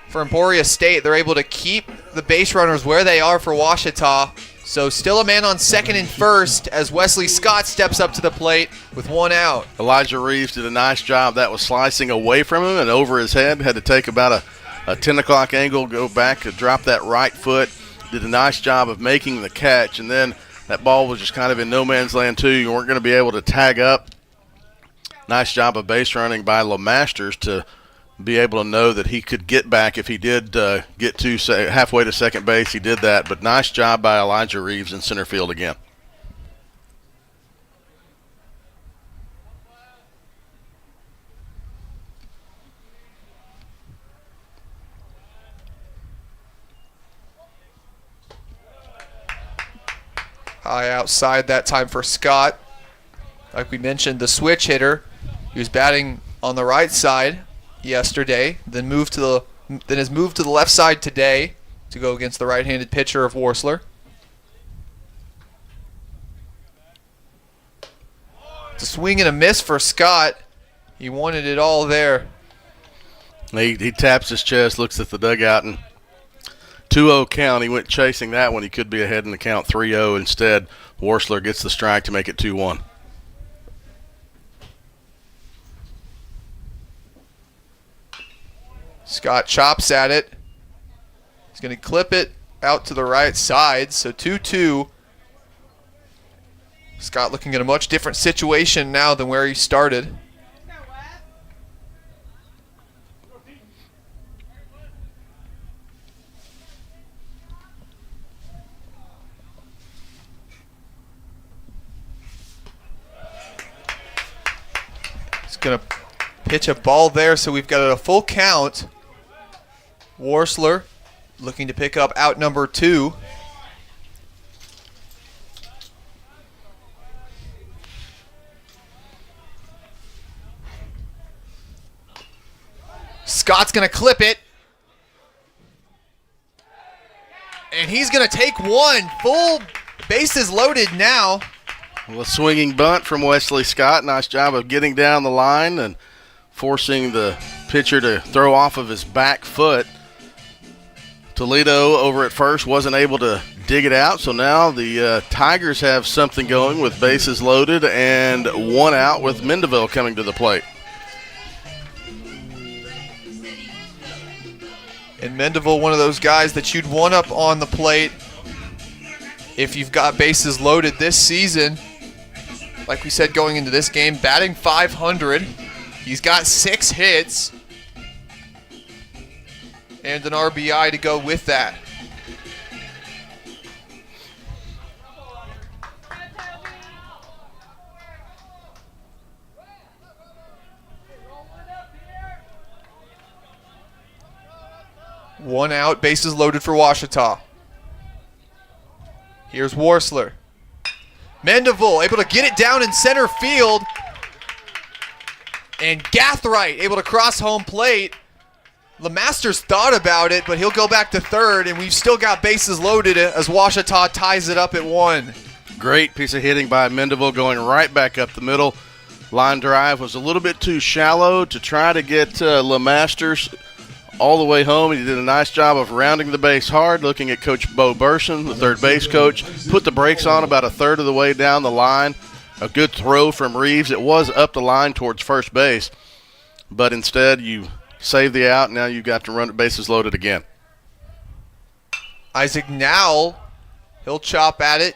for Emporia State. They're able to keep the base runners where they are for Ouachita. So still a man on second and first as Wesley Scott steps up to the plate with 1 out. Elijah Reeves did a nice job. That was slicing away from him and over his head. Had to take about a 10 o'clock angle, go back to drop that right foot. Did a nice job of making the catch. And then that ball was just kind of in no man's land too. You weren't going to be able to tag up. Nice job of base running by LeMasters to be able to know that he could get back if he did get to halfway to second base. He did that, but nice job by Elijah Reeves in center field again. High outside that time for Scott. Like we mentioned, the switch hitter. He was batting on the right side yesterday, then has moved to the left side today to go against the right-handed pitcher of Worsler. It's a swing and a miss for Scott. He wanted it all there. He taps his chest, looks at the dugout, and 2-0 count. He went chasing that one. He could be ahead in the count 3-0. Instead, Worsler gets the strike to make it 2-1. Scott chops at it. He's going to clip it out to the right side, so 2-2. Scott looking at a much different situation now than where he started. He's going to pitch a ball there, so we've got a full count. Worsler looking to pick up out number 2. Scott's going to clip it. And he's going to take one. Full bases loaded now. Well, a swinging bunt from Wesley Scott. Nice job of getting down the line and forcing the pitcher to throw off of his back foot. Toledo over at first wasn't able to dig it out, so now the Tigers have something going with bases loaded and one out with Mendeville coming to the plate. And Mendeville, one of those guys that you'd want up on the plate if you've got bases loaded this season. Like we said going into this game, batting .500. He's got 6 hits and an RBI to go with that. One out, bases loaded for Ouachita. Here's Worsler. Mendeville able to get it down in center field. And Gathright able to cross home plate. LeMasters thought about it, but he'll go back to third, and we've still got bases loaded as Ouachita ties it up at 1. Great piece of hitting by Mendeville going right back up the middle. Line drive was a little bit too shallow to try to get LeMasters all the way home. He did a nice job of rounding the base hard, looking at Coach Bo Burson, the third base coach. Put the brakes on about a third of the way down the line. A good throw from Reeves. It was up the line towards first base, but instead you save the out. Now you've got to run bases loaded again. Isaac Nowell, he'll chop at it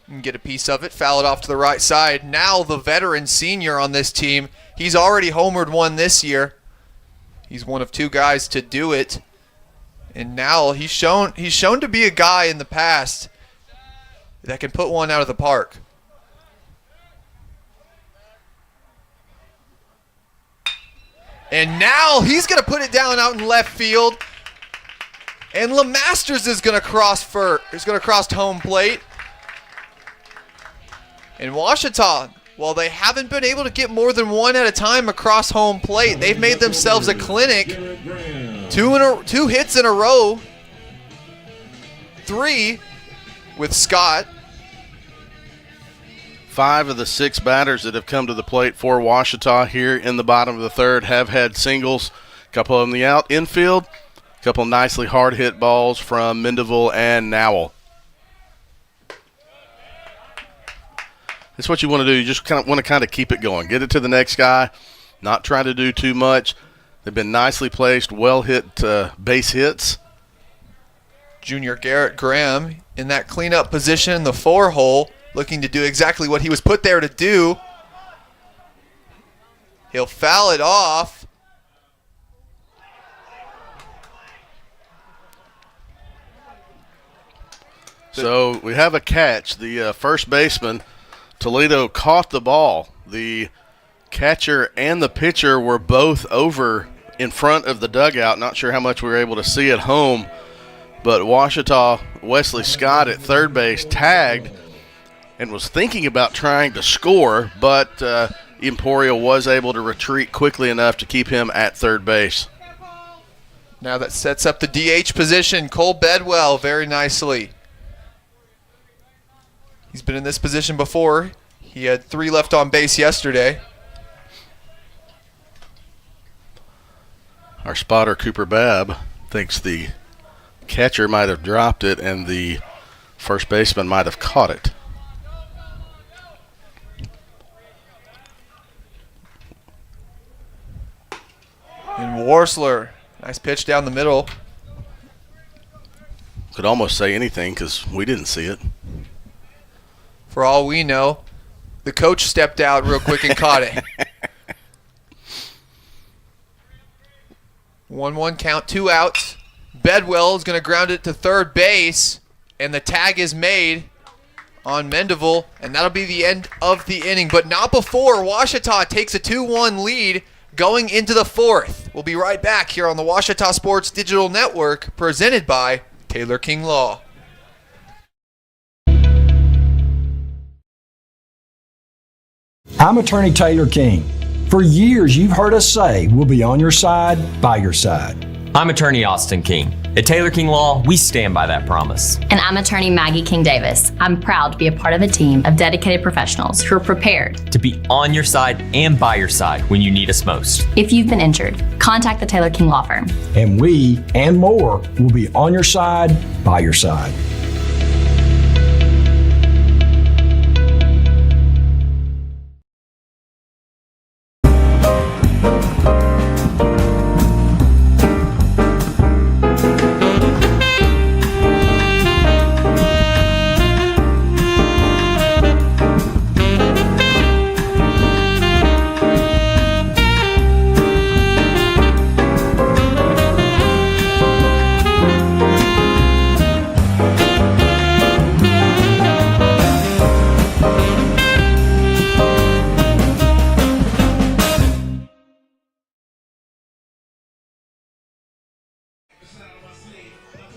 and get a piece of it, foul it off to the right side. Now the veteran senior on this team, he's already homered one this year. He's one of 2 guys to do it. And Nowell, he's shown to be a guy in the past that can put one out of the park. And now he's going to put it down out in left field. And LeMasters is going to cross home plate. And Ouachita, well, they haven't been able to get more than one at a time across home plate. They've made themselves a clinic. 2 hits in a row. 3 with Scott. 5 of the 6 batters that have come to the plate for Ouachita here in the bottom of the third have had singles. A couple of them the out infield. A couple nicely hard hit balls from Mendeville and Nowell. That's what you want to do. You just want to keep it going. Get it to the next guy. Not try to do too much. They've been nicely placed, well hit base hits. Junior Garrett Graham in that cleanup position in the 4-hole, looking to do exactly what he was put there to do. He'll foul it off. So we have a catch. The first baseman, Toledo, caught the ball. The catcher and the pitcher were both over in front of the dugout. Not sure how much we were able to see at home, but Ouachita, Wesley Scott at third base tagged and was thinking about trying to score, but Emporia was able to retreat quickly enough to keep him at third base. Now that sets up the DH position. Cole Bedwell very nicely. He's been in this position before. He had 3 left on base yesterday. Our spotter, Cooper Babb, thinks the catcher might have dropped it and the first baseman might have caught it. And Warsler, nice pitch down the middle. Could almost say anything because we didn't see it. For all we know, the coach stepped out real quick and caught it. 1-1 count, 2 outs. Bedwell is going to ground it to third base, and the tag is made on Mendeville, and that'll be the end of the inning. But not before Ouachita takes a 2-1 lead going into the 4th. We'll be right back here on the Ouachita Sports Digital Network, presented by Taylor King Law. I'm attorney Taylor King. For years, you've heard us say we'll be on your side, by your side. I'm attorney Austin King. At Taylor King Law, we stand by that promise. And I'm attorney Maggie King Davis. I'm proud to be a part of a team of dedicated professionals who are prepared to be on your side and by your side when you need us most. If you've been injured, contact the Taylor King Law Firm. And we, and more, will be on your side, by your side.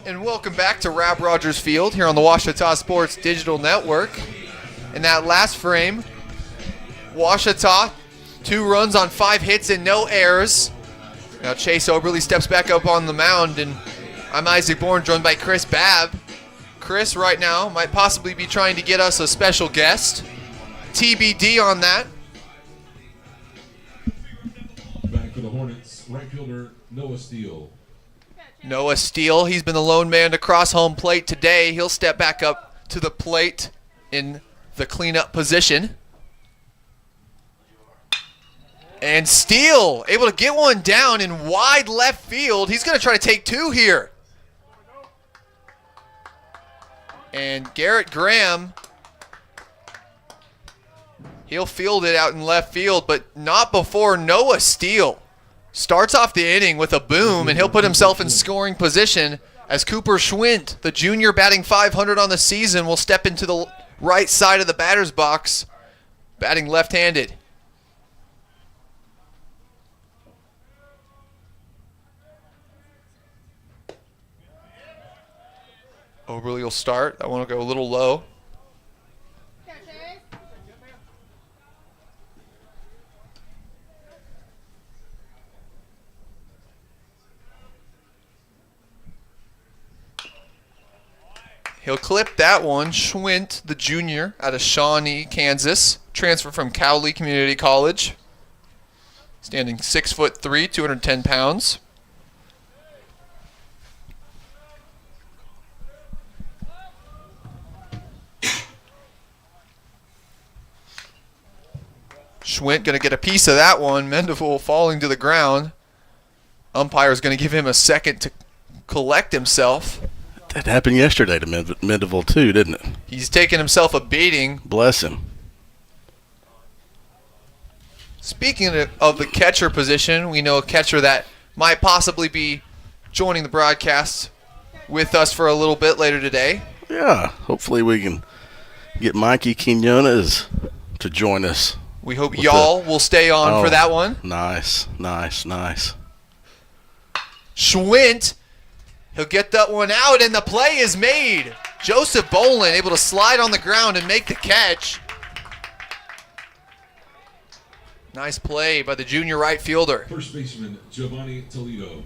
And welcome back to Rab Rogers Field here on the Ouachita Sports Digital Network. In that last frame, Ouachita, 2 runs on 5 hits and no errors. Now Chase Oberly steps back up on the mound, and I'm Isaac Bourne, joined by Chris Babb. Chris right now might possibly be trying to get us a special guest. TBD on that. Back for the Hornets, right fielder Noah Steele. Noah Steele, he's been the lone man to cross home plate today. He'll step back up to the plate in the cleanup position. And Steele able to get one down in wide left field. He's going to try to take 2 here. And Garrett Graham, he'll field it out in left field, but not before Noah Steele starts off the inning with a boom, and he'll put himself in scoring position as Cooper Schwint, the junior batting .500 on the season, will step into the right side of the batter's box, batting left-handed. Oberly will start. That one will go a little low. He'll clip that one. Schwint, the junior, out of Shawnee, Kansas. Transfer from Cowley Community College. Standing 6'3", 210 pounds. Schwint going to get a piece of that one. Mendeville falling to the ground. Umpire's going to give him a second to collect himself. That happened yesterday to Mendeville too, didn't it? He's taking himself a beating. Bless him. Speaking of the catcher position, we know a catcher that might possibly be joining the broadcast with us for a little bit later today. Yeah, hopefully we can get Mikey Quinones to join us. We hope y'all will stay on for that one. Nice, nice, nice. Schwint, he'll get that one out, and the play is made. Joseph Bolin able to slide on the ground and make the catch. Nice play by the junior right fielder. First baseman Giovanni Toledo.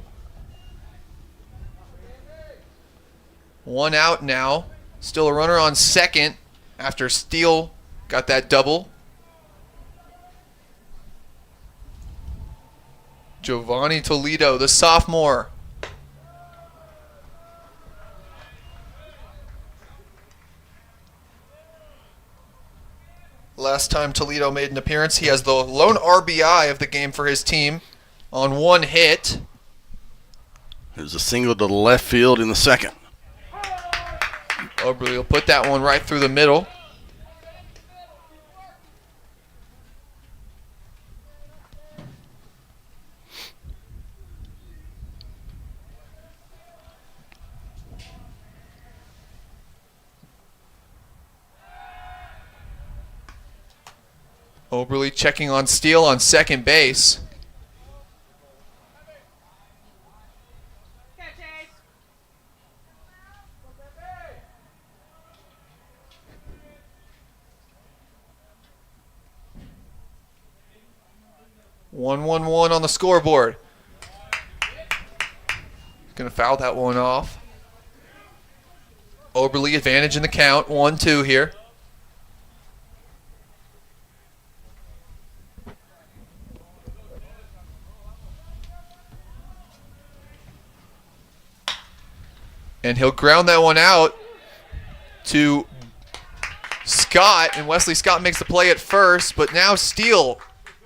One out now. Still a runner on second after Steele got that double. Giovanni Toledo, the sophomore. Last time Toledo made an appearance, he has the lone RBI of the game for his team on one hit. There's a single to the left field in the second. Oberle will put that one right through the middle. Oberle checking on Steele on second base. One on the scoreboard. Gonna foul that one off. Oberle advantage in the count. 1-2 here. And he'll ground that one out to Scott, and Wesley Scott makes the play at first, but now Steele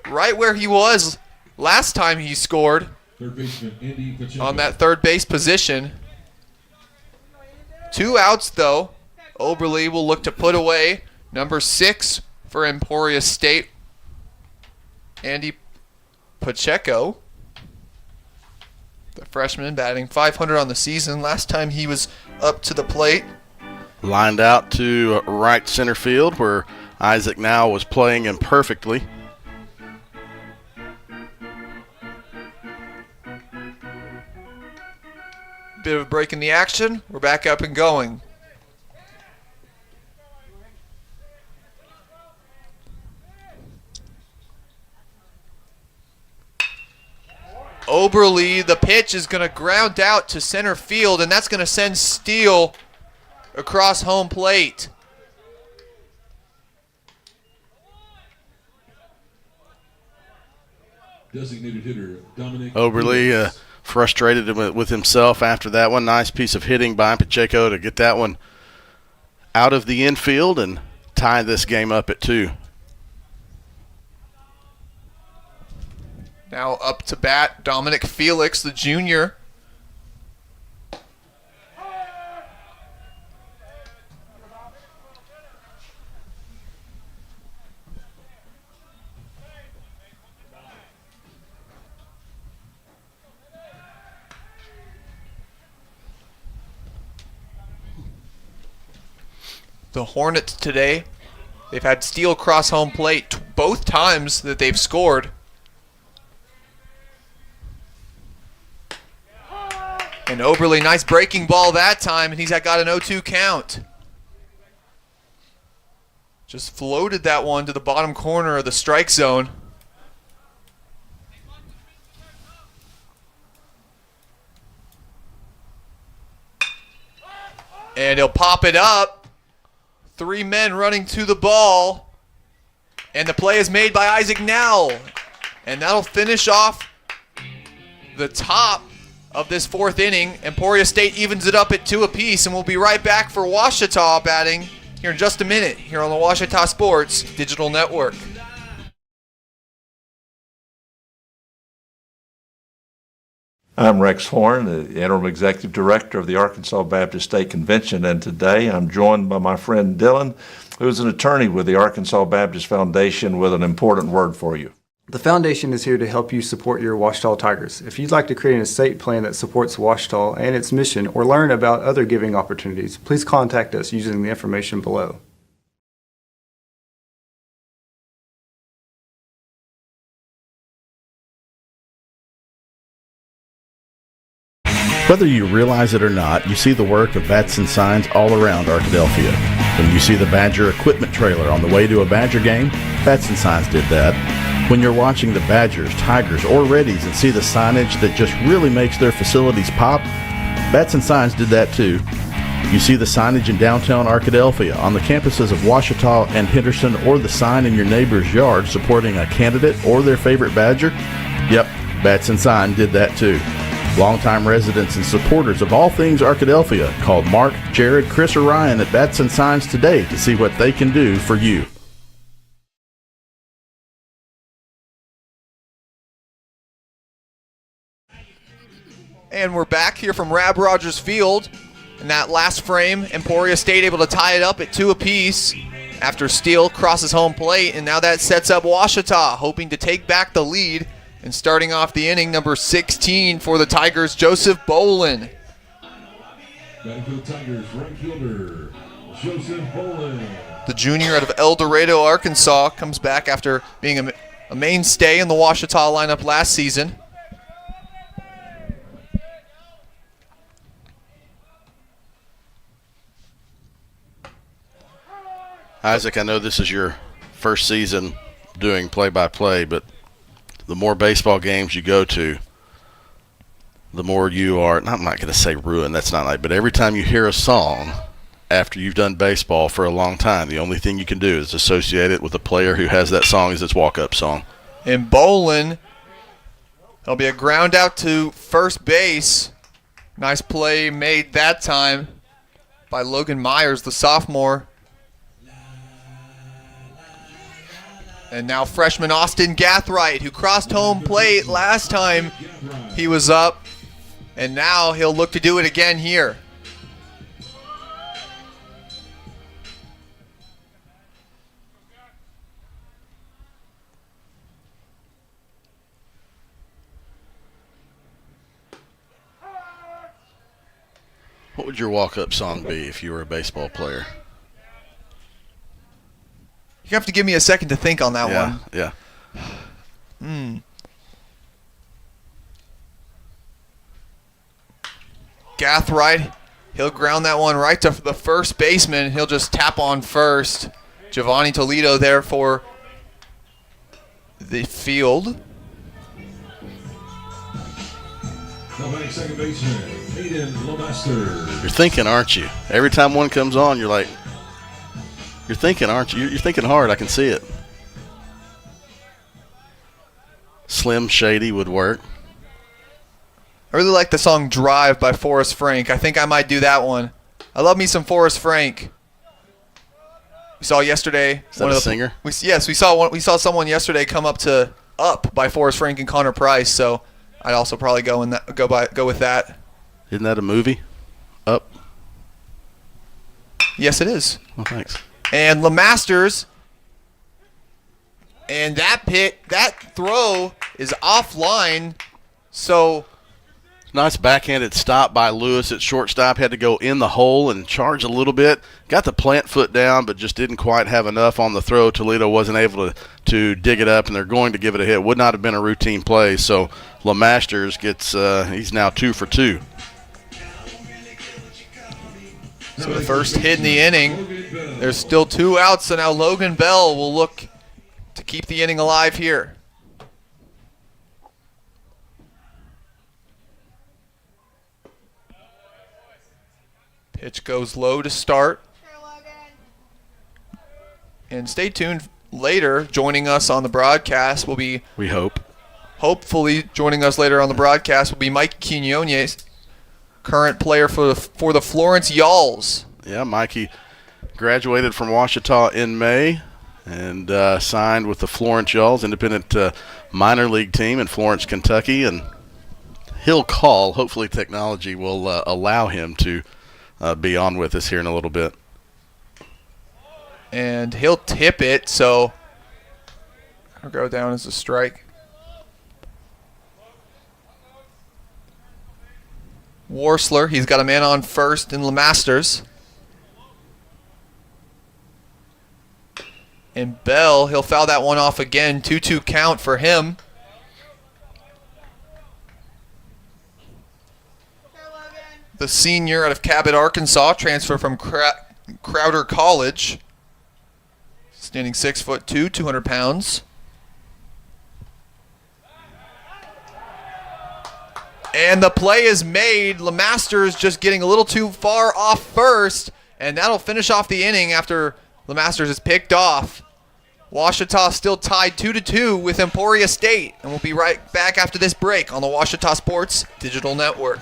right where he was last time he scored on that third base position. 2 outs though. Oberle will look to put away number 6 for Emporia State, Andy Pacheco. The freshman batting .500 on the season. Last time he was up to the plate. Lined out to right center field where Isaac now was playing imperfectly. Bit of a break in the action. We're back up and going. Oberle, the pitch is going to ground out to center field, and that's going to send Steele across home plate. Designated hitter Dominic Oberle frustrated with himself after that one. Nice piece of hitting by Pacheco to get that one out of the infield and tie this game up at 2. Now up to bat, Dominic Felix, the junior. The Hornets today, they've had Steele cross home plate both times that they've scored. And Oberle, nice breaking ball that time, and he's got an 0-2 count. Just floated that one to the bottom corner of the strike zone. And he'll pop it up. 3 men running to the ball. And the play is made by Isaac Nell. And that'll finish off the top of this 4th inning. Emporia State evens it up at 2 apiece, and we'll be right back for Ouachita batting here in just a minute here on the Ouachita Sports Digital Network. I'm Rex Horn, the Interim Executive Director of the Arkansas Baptist State Convention, and today I'm joined by my friend Dylan, who is an attorney with the Arkansas Baptist Foundation, with an important word for you. The foundation is here to help you support your Ouachita Tigers. If you'd like to create an estate plan that supports Ouachita and its mission, or learn about other giving opportunities, please contact us using the information below. Whether you realize it or not, you see the work of bats and signs all around Arkadelphia. When you see the Badger equipment trailer on the way to a Badger game, Bats and Signs did that. When you're watching the Badgers, Tigers, or Reddies and see the signage that just really makes their facilities pop, Bats and Signs did that too. You see the signage in downtown Arkadelphia, on the campuses of Ouachita and Henderson, or the sign in your neighbor's yard supporting a candidate or their favorite Badger? Yep, Bats and Sign did that too. Longtime residents and supporters of all things Arkadelphia called Mark, Jared, Chris, or Ryan at Bats and Signs today to see what they can do for you. And we're back here from Rab Rogers Field. In that last frame, Emporia State able to tie it up at 2 apiece after Steele crosses home plate, and now that sets up Ouachita, hoping to take back the lead. And starting off the inning, number 16 for the Tigers, Joseph Bolin. Batting for the Tigers, right fielder, Joseph Bolin. The junior out of El Dorado, Arkansas, comes back after being a mainstay in the Ouachita lineup last season. Isaac, I know this is your first season doing play-by-play, but the more baseball games you go to, the more you are, I'm not going to say ruined, that's not right, but every time you hear a song after you've done baseball for a long time, the only thing you can do is associate it with a player who has that song as its walk-up song. And Bolin, there'll be a ground out to first base. Nice play made that time by Logan Myers, the sophomore. And now freshman Austin Gathright, who crossed home plate last time he was up. And now he'll look to do it again here. What would your walk-up song be if you were a baseball player? You have to give me a second to think on that one. Yeah. Gathright, he'll ground that one right to the first baseman. He'll just tap on first. Giovanni Toledo there for the field. Second baseman, Aiden Lemaster. You're thinking, aren't you? Every time one comes on, you're like, you're thinking, aren't you? You're thinking hard. I can see it. Slim Shady would work. I really like the song Drive by Forrest Frank. I think I might do that one. I love me some Forrest Frank. We saw yesterday. Is that a singer? We saw someone yesterday come up to Up by Forrest Frank and Connor Price, so I'd also probably go with that. Isn't that a movie? Up? Yes, it is. Well, thanks. And LeMasters, and that throw is offline, so nice backhanded stop by Lewis at shortstop. Had to go in the hole and charge a little bit. Got the plant foot down, but just didn't quite have enough on the throw. Toledo wasn't able to dig it up, and they're going to give it a hit. Would not have been a routine play, so LeMasters gets he's now 2 for 2. So the first hit in the inning. There's still 2 outs, so now Logan Bell will look to keep the inning alive here. Pitch goes low to start. And stay tuned later. Joining us on the broadcast will be, we hope, hopefully joining us later on the broadcast will be Mike Quinones, current player for the Florence Yalls. Yeah, Mikey graduated from Ouachita in May and signed with the Florence Yalls, independent minor league team in Florence, Kentucky. And he'll call. Hopefully technology will allow him to be on with us here in a little bit. And he'll tip it, so it'll go down as a strike. Worsler, he's got a man on first in LeMasters. And Bell, he'll foul that one off again. 2-2 count for him. the senior out of Cabot, Arkansas, transfer from Crowder College. Standing 6'2", 200 pounds. And the play is made. LeMaster's just getting a little too far off first, and that'll finish off the inning after LeMaster's is picked off. Ouachita still tied 2-2 with Emporia State, and we'll be right back after this break on the Ouachita Sports Digital Network.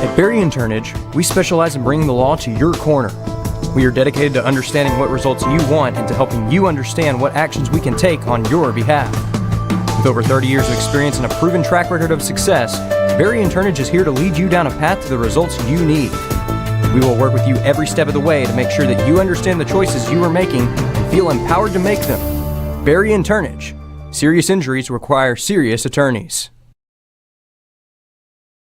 At Berry & Turnage, we specialize in bringing the law to your corner. We are dedicated to understanding what results you want and to helping you understand what actions we can take on your behalf. With over 30 years of experience and a proven track record of success, Berry & Turnage is here to lead you down a path to the results you need. We will work with you every step of the way to make sure that you understand the choices you are making and feel empowered to make them. Berry & Turnage. Serious injuries require serious attorneys.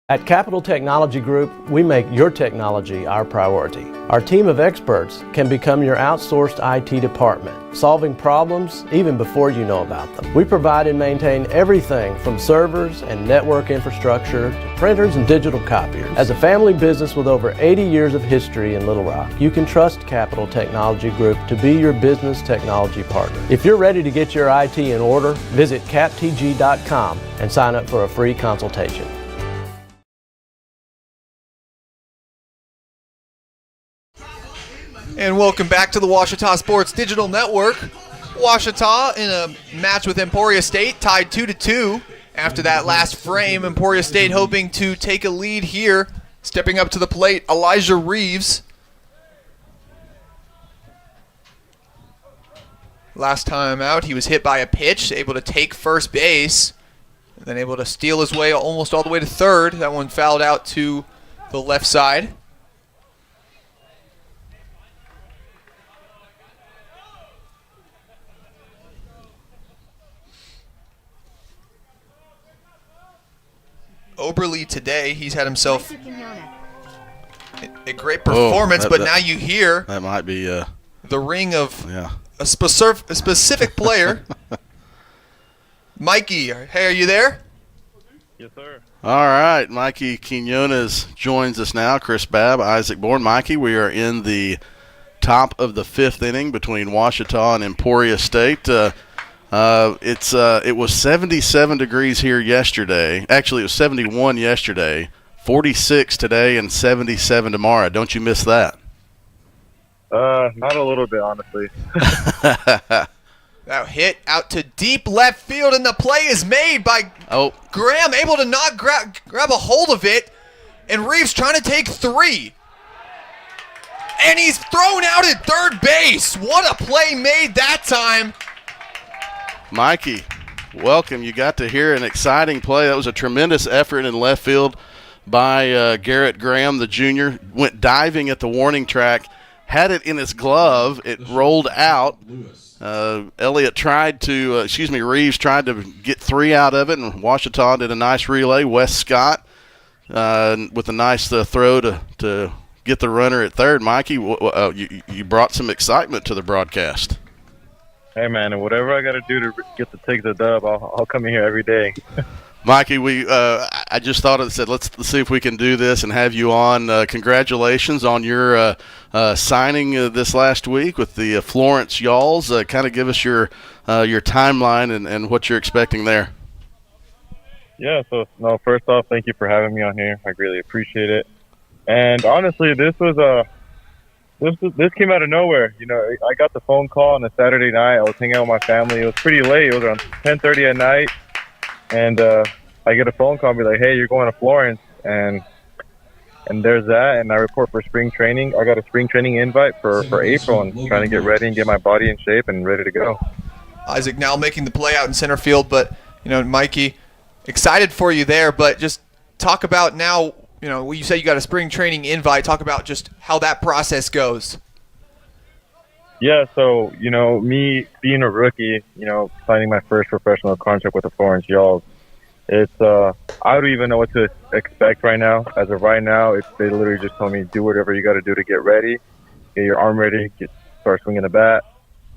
At Capital Technology Group, we make your technology our priority. Our team of experts can become your outsourced IT department, solving problems even before you know about them. We provide and maintain everything from servers and network infrastructure to printers and digital copiers. As a family business with over 80 years of history in Little Rock, you can trust Capital Technology Group to be your business technology partner. If you're ready to get your IT in order, visit captg.com and sign up for a free consultation. And welcome back to the Ouachita Sports Digital Network. Ouachita in a match with Emporia State, tied 2-2. After that last frame, Emporia State hoping to take a lead here. Stepping up to the plate, Elijah Reeves. Last time out, he was hit by a pitch, able to take first base, and then able to steal his way almost all the way to third. That one fouled out to the left side. Oberly today, he's had himself a great performance, but now you hear that might be the ring of a specific player. Mikey, hey, are you there? Yes, sir. All right, Mikey Quinones joins us now. Chris Babb, Isaac Bourne. Mikey, we are in the top of the fifth inning between Ouachita and Emporia State. It was 77 degrees here yesterday. Actually, it was 71 yesterday, 46 today, and 77 tomorrow. Don't you miss that? Not a little bit, honestly. That hit out to deep left field, and the play is made by Graham, able to not grab a hold of it, and Reeves trying to take three. And he's thrown out at third base. What a play made that time. Mikey, welcome. You got to hear an exciting play. That was a tremendous effort in left field by Garrett Graham, the junior. Went diving at the warning track, had it in his glove. It rolled out. Reeves tried to get three out of it, and Ouachita did a nice relay. Wes Scott with a nice throw to get the runner at third. Mikey, you brought some excitement to the broadcast. Hey, man, and whatever I got to do to get to take the dub, I'll come in here every day. Mikey, I just thought it said let's see if we can do this and have you on. Congratulations on your signing this last week with the Florence Y'alls. Kind of give us your timeline and what you're expecting there. Yeah, first off, thank you for having me on here. I really appreciate it. And honestly, this came out of nowhere. You know, I got the phone call on a Saturday night. I was hanging out with my family. It was pretty late. It was around 10:30 at night. And I get a phone call and be like, hey, you're going to Florence. And there's that. And I report for spring training. I got a spring training invite for April and trying to get ready and get my body in shape and ready to go. Isaac now making the play out in center field. But, Mikey, excited for you there. But just talk about now, you said you got a spring training invite. Talk about just how that process goes. Yeah, so, me being a rookie, signing my first professional contract with the Florence Y'alls, it's, I don't even know what to expect right now. As of right now, they literally just told me, do whatever you got to do to get ready, get your arm ready, start swinging the bat.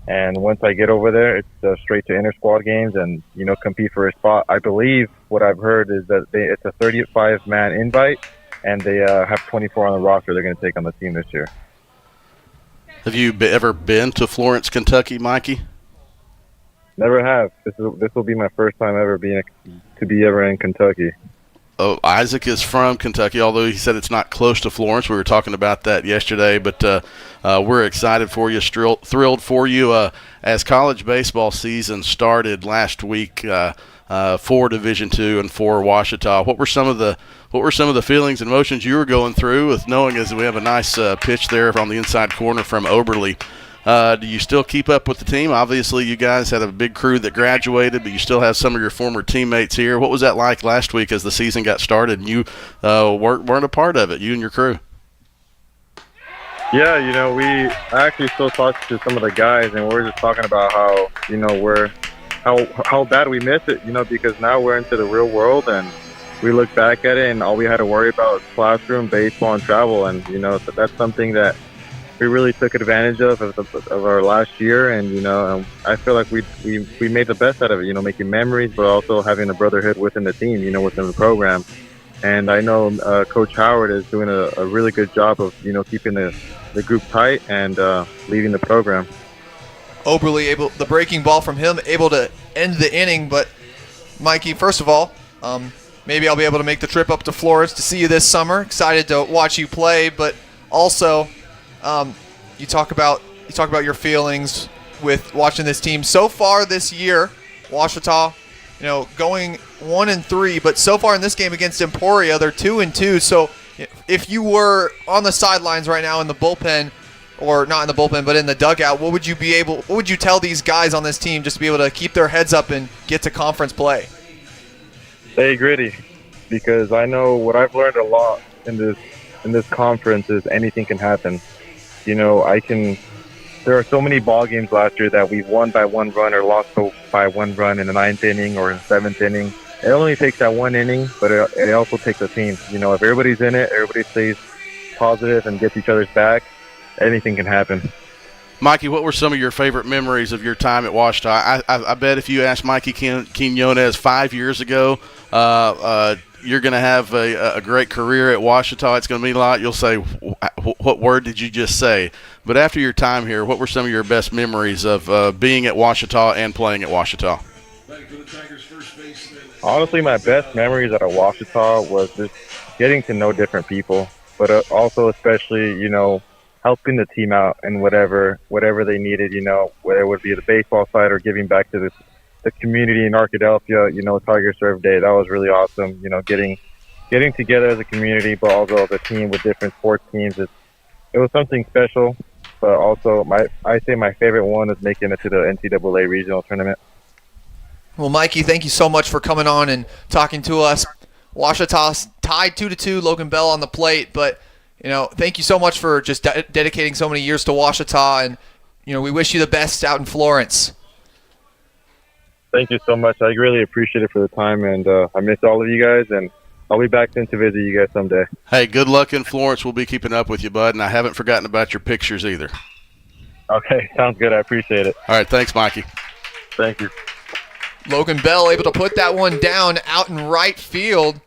And once I get over there, it's straight to inter-squad games and, compete for a spot. I believe what I've heard is that it's a 35-man invite, and they have 24 on the roster they're going to take on the team this year. Have you ever been to Florence, Kentucky, Mikey? Never have. This will be my first time ever being ever in Kentucky. Oh, Isaac is from Kentucky, although he said it's not close to Florence. We were talking about that yesterday, but we're excited for you, thrilled for you. As college baseball season started last week for Division II and for Ouachita, what were some of the feelings and emotions you were going through with knowing as we have a nice pitch there on the inside corner from Oberle? Do you still keep up with the team? Obviously, you guys had a big crew that graduated, but you still have some of your former teammates here. What was that like last week as the season got started and you weren't a part of it, you and your crew? Yeah, I actually still talk to some of the guys, and we're just talking about how, how bad we miss it, because now we're into the real world, and we look back at it, and all we had to worry about was classroom, baseball, and travel, and, that's something that we really took advantage of our last year, and I feel like we made the best out of it. Making memories, but also having a brotherhood within the team, within the program. And I know Coach Howard is doing a really good job of keeping the group tight and leading the program. Oberle the breaking ball from him, able to end the inning. But Mikey, first of all, maybe I'll be able to make the trip up to Florence to see you this summer. Excited to watch you play, but also. You talk about your feelings with watching this team so far this year. Ouachita, going 1-3, but so far in this game against Emporia, they're 2-2. So if you were on the sidelines right now in the bullpen, or not in the bullpen, but in the dugout, what would you tell these guys on this team just to be able to keep their heads up and get to conference play? Stay gritty, because I know what I've learned a lot in this conference is anything can happen. There are so many ball games last year that we won by 1 run or lost by 1 run in the 9th inning or in the 7th inning. It only takes that 1 inning, but it also takes a team. If everybody's in it, everybody stays positive and gets each other's back, anything can happen. Mikey, what were some of your favorite memories of your time at Ouachita? I bet if you asked Mikey Quinones 5 years ago, you're going to have a great career at Ouachita. It's going to mean a lot. You'll say, what word did you just say? But after your time here, what were some of your best memories of being at Ouachita and playing at Ouachita? Honestly, my best memories at Ouachita was just getting to know different people, but also especially, helping the team out in whatever they needed, whether it would be the baseball side or giving back to the community in Arkadelphia, Tiger Serve Day. That was really awesome. Getting together as a community, but also as a team with different sports teams. It was something special, but also I say my favorite one is making it to the NCAA regional tournament. Well, Mikey, thank you so much for coming on and talking to us. Ouachita tied 2-2, Logan Bell on the plate, but thank you so much for just dedicating so many years to Ouachita, and we wish you the best out in Florence. Thank you so much. I really appreciate it for the time, and I miss all of you guys, and I'll be back in to visit you guys someday. Hey, good luck in Florence. We'll be keeping up with you, bud, and I haven't forgotten about your pictures either. Okay, sounds good. I appreciate it. All right, thanks, Mikey. Thank you. Logan Bell able to put that one down out in right field.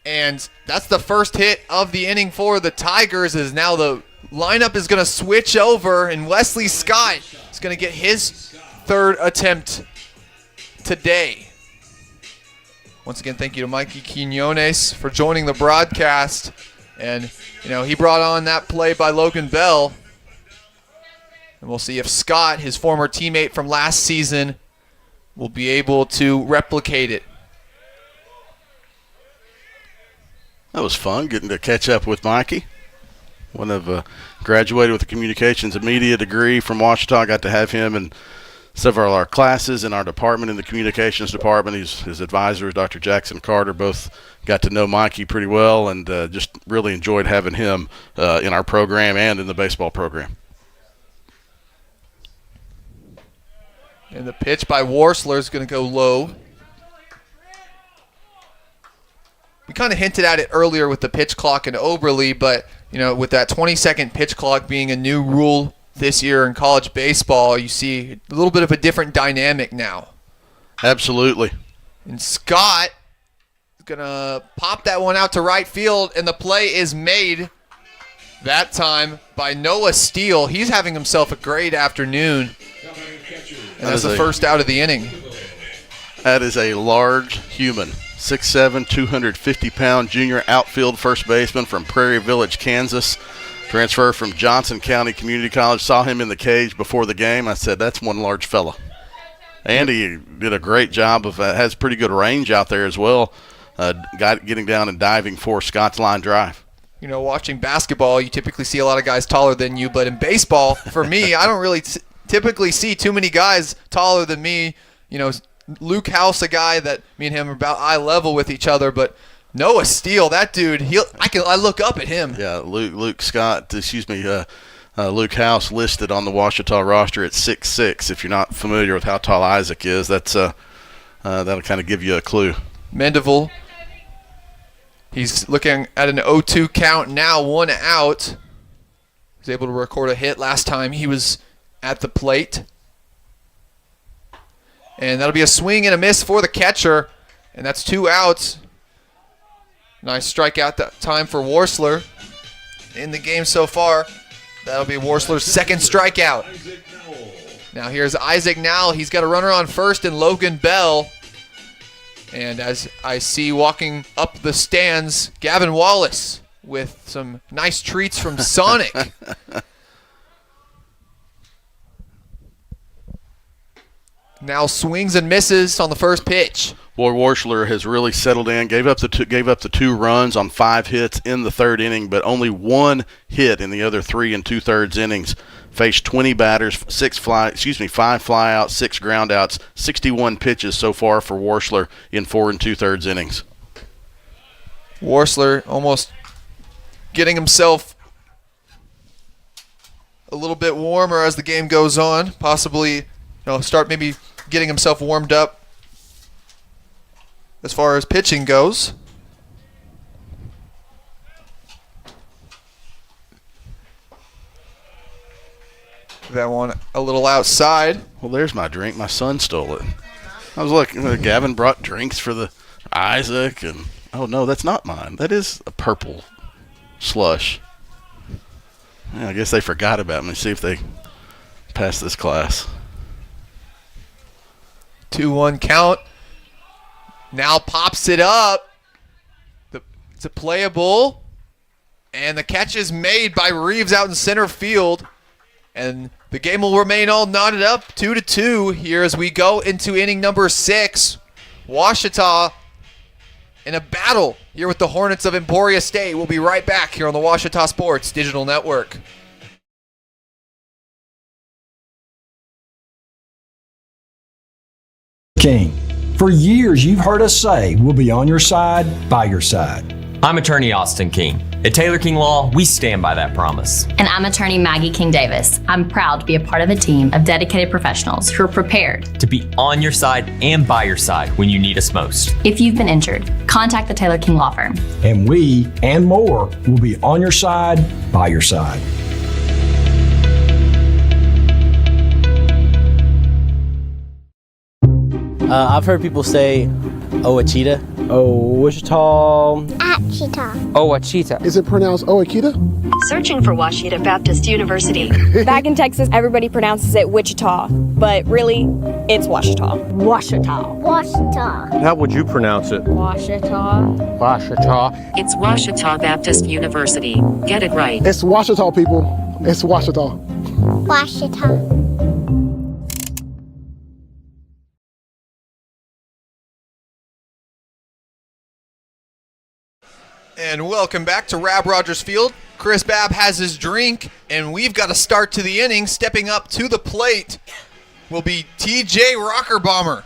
And that's the first hit of the inning for the Tigers, as now the lineup is going to switch over, and Wesley Scott is going to get his 3rd attempt today. Once again, thank you to Mikey Quinones for joining the broadcast. And, he brought on that play by Logan Bell. And we'll see if Scott, his former teammate from last season, will be able to replicate it. That was fun, getting to catch up with Mikey. Graduated with a communications and media degree from Ouachita. Got to have him in several of our classes in our department, in the communications department. His advisor, Dr. Jackson Carter, both got to know Mikey pretty well, and just really enjoyed having him in our program and in the baseball program. And the pitch by Warsler is going to go low. We kind of hinted at it earlier with the pitch clock in Oberle, but with that 20-second pitch clock being a new rule this year in college baseball, you see a little bit of a different dynamic now. Absolutely. And Scott is going to pop that one out to right field, and the play is made that time by Noah Steele. He's having himself a great afternoon. And that's the first out of the inning. That is a large human. 6'7", 250-pound junior outfield first baseman from Prairie Village, Kansas. Transfer from Johnson County Community College. Saw him in the cage before the game. I said, that's one large fella. Andy did a great job of has pretty good range out there as well, getting down and diving for Scott's line drive. You know, watching basketball, you typically see a lot of guys taller than you, but in baseball, for me, I don't really typically see too many guys taller than me. You know, Luke House, a guy that me and him are about eye level with each other, but Noah Steele, that dude, I look up at him. Yeah, Luke House listed on the Ouachita roster at 6'6". If you're not familiar with how tall Isaac is, that'll kind of give you a clue. Mendeville, he's looking at an 0-2 count now, 1 out. He's able to record a hit last time he was at the plate. And that'll be a swing and a miss for the catcher, and that's 2 outs. Nice strikeout that time for Worsler in the game so far. That'll be Worsler's second strikeout. Now here's Isaac Nowell. He's got a runner on first and Logan Bell. And as I see walking up the stands, Gavin Wallace with some nice treats from Sonic. Now swings and misses on the first pitch. Boy, Worsler has really settled in. Gave up the 2 runs on 5 hits in the 3rd inning, but only 1 hit in the other 3 2/3 innings. Faced 20 batters, 5 flyouts, 6 groundouts, 61 pitches so far for Worsler in 4 2/3 innings. Worsler almost getting himself a little bit warmer as the game goes on. Possibly, start maybe getting himself warmed up as far as pitching goes. That one a little outside. Well, there's my drink. My son stole it. I was looking. Gavin brought drinks for the Isaac, and oh no, that's not mine. That is a purple slush. Yeah, I guess they forgot about me. See if they pass this class. 2-1 count. Now pops it up. It's a playable. And the catch is made by Reeves out in center field. And the game will remain all knotted up 2-2 here as we go into inning number 6. Ouachita in a battle here with the Hornets of Emporia State. We'll be right back here on the Ouachita Sports Digital Network. King. For years, you've heard us say we'll be on your side, by your side. I'm attorney Austin King. At Taylor King Law, we stand by that promise. And I'm attorney Maggie King Davis. I'm proud to be a part of a team of dedicated professionals who are prepared to be on your side and by your side when you need us most. If you've been injured, contact the Taylor King Law Firm. And we and more will be on your side, by your side. I've heard people say Ouachita. Ouachita. Ouachita. Ouachita. Is it pronounced Ouachita? Searching for Ouachita Baptist University. Back in Texas, everybody pronounces it Wichita, but really, it's Ouachita. Ouachita. Ouachita. How would you pronounce it? Ouachita. Ouachita. It's Ouachita Baptist University. Get it right. It's Ouachita, people. It's Ouachita. Ouachita. And welcome back to Rab Rogers Field. Chris Babb has his drink, and we've got a start to the inning. Stepping up to the plate will be TJ Rockerbomber.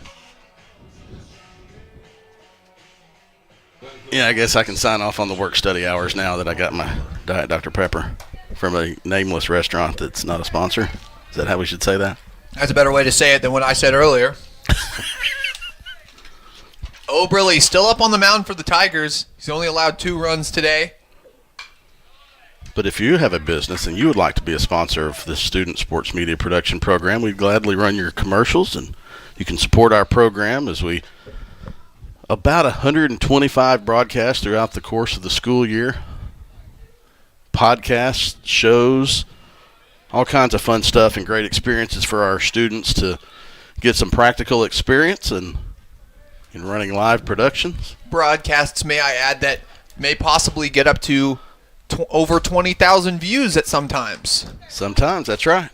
Yeah, I guess I can sign off on the work-study hours now that I got my Diet Dr. Pepper from a nameless restaurant that's not a sponsor. Is that how we should say that? That's a better way to say it than what I said earlier. Oberle still up on the mound for the Tigers. He's only allowed 2 runs today. But if you have a business and you would like to be a sponsor of the Student Sports Media Production Program, we'd gladly run your commercials, and you can support our program as we about 125 broadcasts throughout the course of the school year. Podcasts, shows, all kinds of fun stuff and great experiences for our students to get some practical experience in running live productions. Broadcasts, may I add, that may possibly get up to over 20,000 views at sometimes. Sometimes, that's right.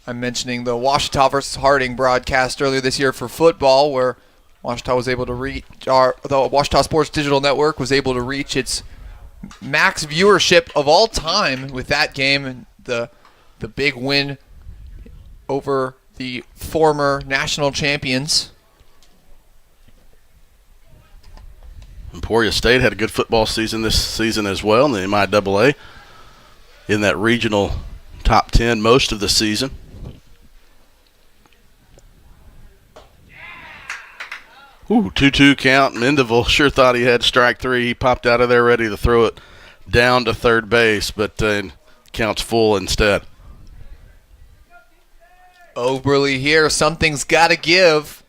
I'm mentioning the Ouachita versus Harding broadcast earlier this year for football, where Ouachita was able to reach the Ouachita Sports Digital Network was able to reach its max viewership of all time with that game, and the big win over the former national champions. Emporia State had a good football season this season as well in the MIAA, in that regional top 10 most of the season. Ooh, 2-2 count. Mendeville sure thought he had strike three. He popped out of there ready to throw it down to third base, but counts full instead. Oberly here. Something's got to give.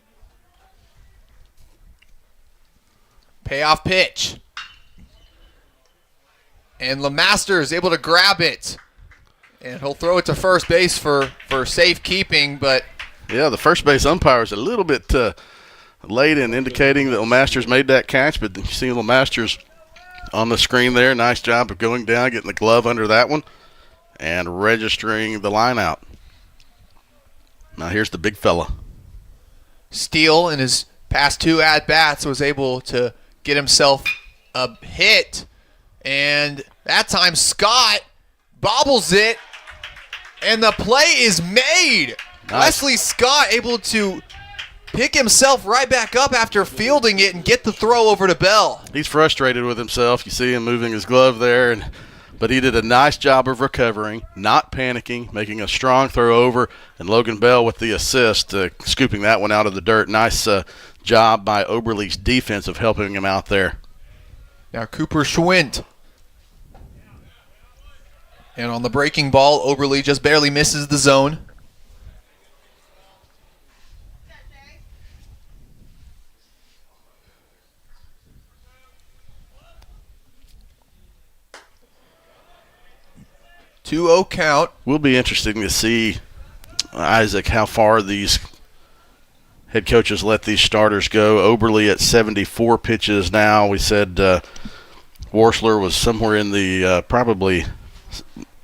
Payoff pitch. And LeMaster is able to grab it. And he'll throw it to first base for safekeeping, but... Yeah, the first base umpire is a little bit late in indicating that LeMaster's made that catch, but you see LeMaster's on the screen there. Nice job of going down, getting the glove under that one, and registering the line out. Now here's the big fella. Steele, in his past two at-bats, was able to get himself a hit, and that time Scott bobbles it, and the play is made. Nice. Wesley Scott able to pick himself right back up after fielding it and get the throw over to Bell. He's frustrated with himself. You see him moving his glove there, but he did a nice job of recovering, not panicking, making a strong throw over, and Logan Bell with the assist, scooping that one out of the dirt. Nice job by Oberly's defense of helping him out there. Now Cooper Schwint. And on the breaking ball, Oberly just barely misses the zone. Two-0 count. Will be interesting to see, Isaac, how far these head coaches let these starters go. Oberly at 74 pitches now. We said Warsler was somewhere in the probably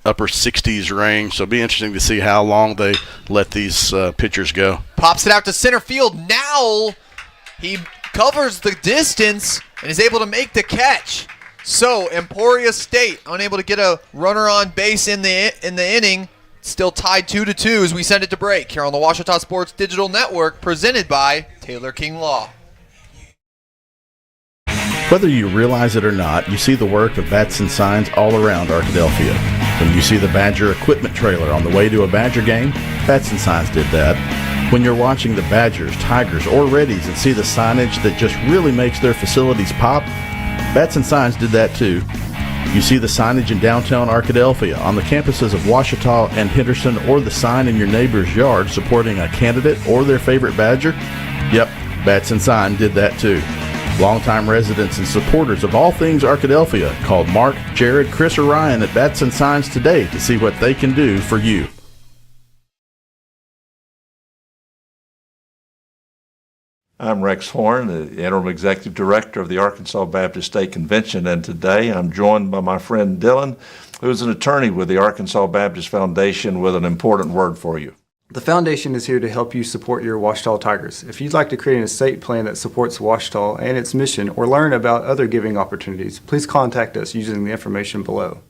upper 60s range, so it'll be interesting to see how long they let these pitchers go. Pops it out to center field. Now he covers the distance and is able to make the catch. So Emporia State unable to get a runner on base in the inning. Still tied 2-2 as we send it to break here on the Ouachita Sports Digital Network, presented by Taylor King Law. Whether you realize it or not, you see the work of bats and signs all around Arkadelphia. When you see the Badger equipment trailer on the way to a Badger game, Bats and Signs did that. When you're watching the Badgers, Tigers, or Reddies and see the signage that just really makes their facilities pop, Bats and Signs did that too. You see the signage in downtown Arkadelphia, on the campuses of Ouachita and Henderson, or the sign in your neighbor's yard supporting a candidate or their favorite Badger? Yep, Bats and Sign did that too. Longtime residents and supporters of all things Arkadelphia called Mark, Jared, Chris, or Ryan at Bats and Signs today to see what they can do for you. I'm Rex Horn, the Interim Executive Director of the Arkansas Baptist State Convention, and today I'm joined by my friend Dylan, who is an attorney with the Arkansas Baptist Foundation, with an important word for you. The foundation is here to help you support your Ouachita Tigers. If you'd like to create an estate plan that supports Ouachita and its mission, or learn about other giving opportunities, please contact us using the information below.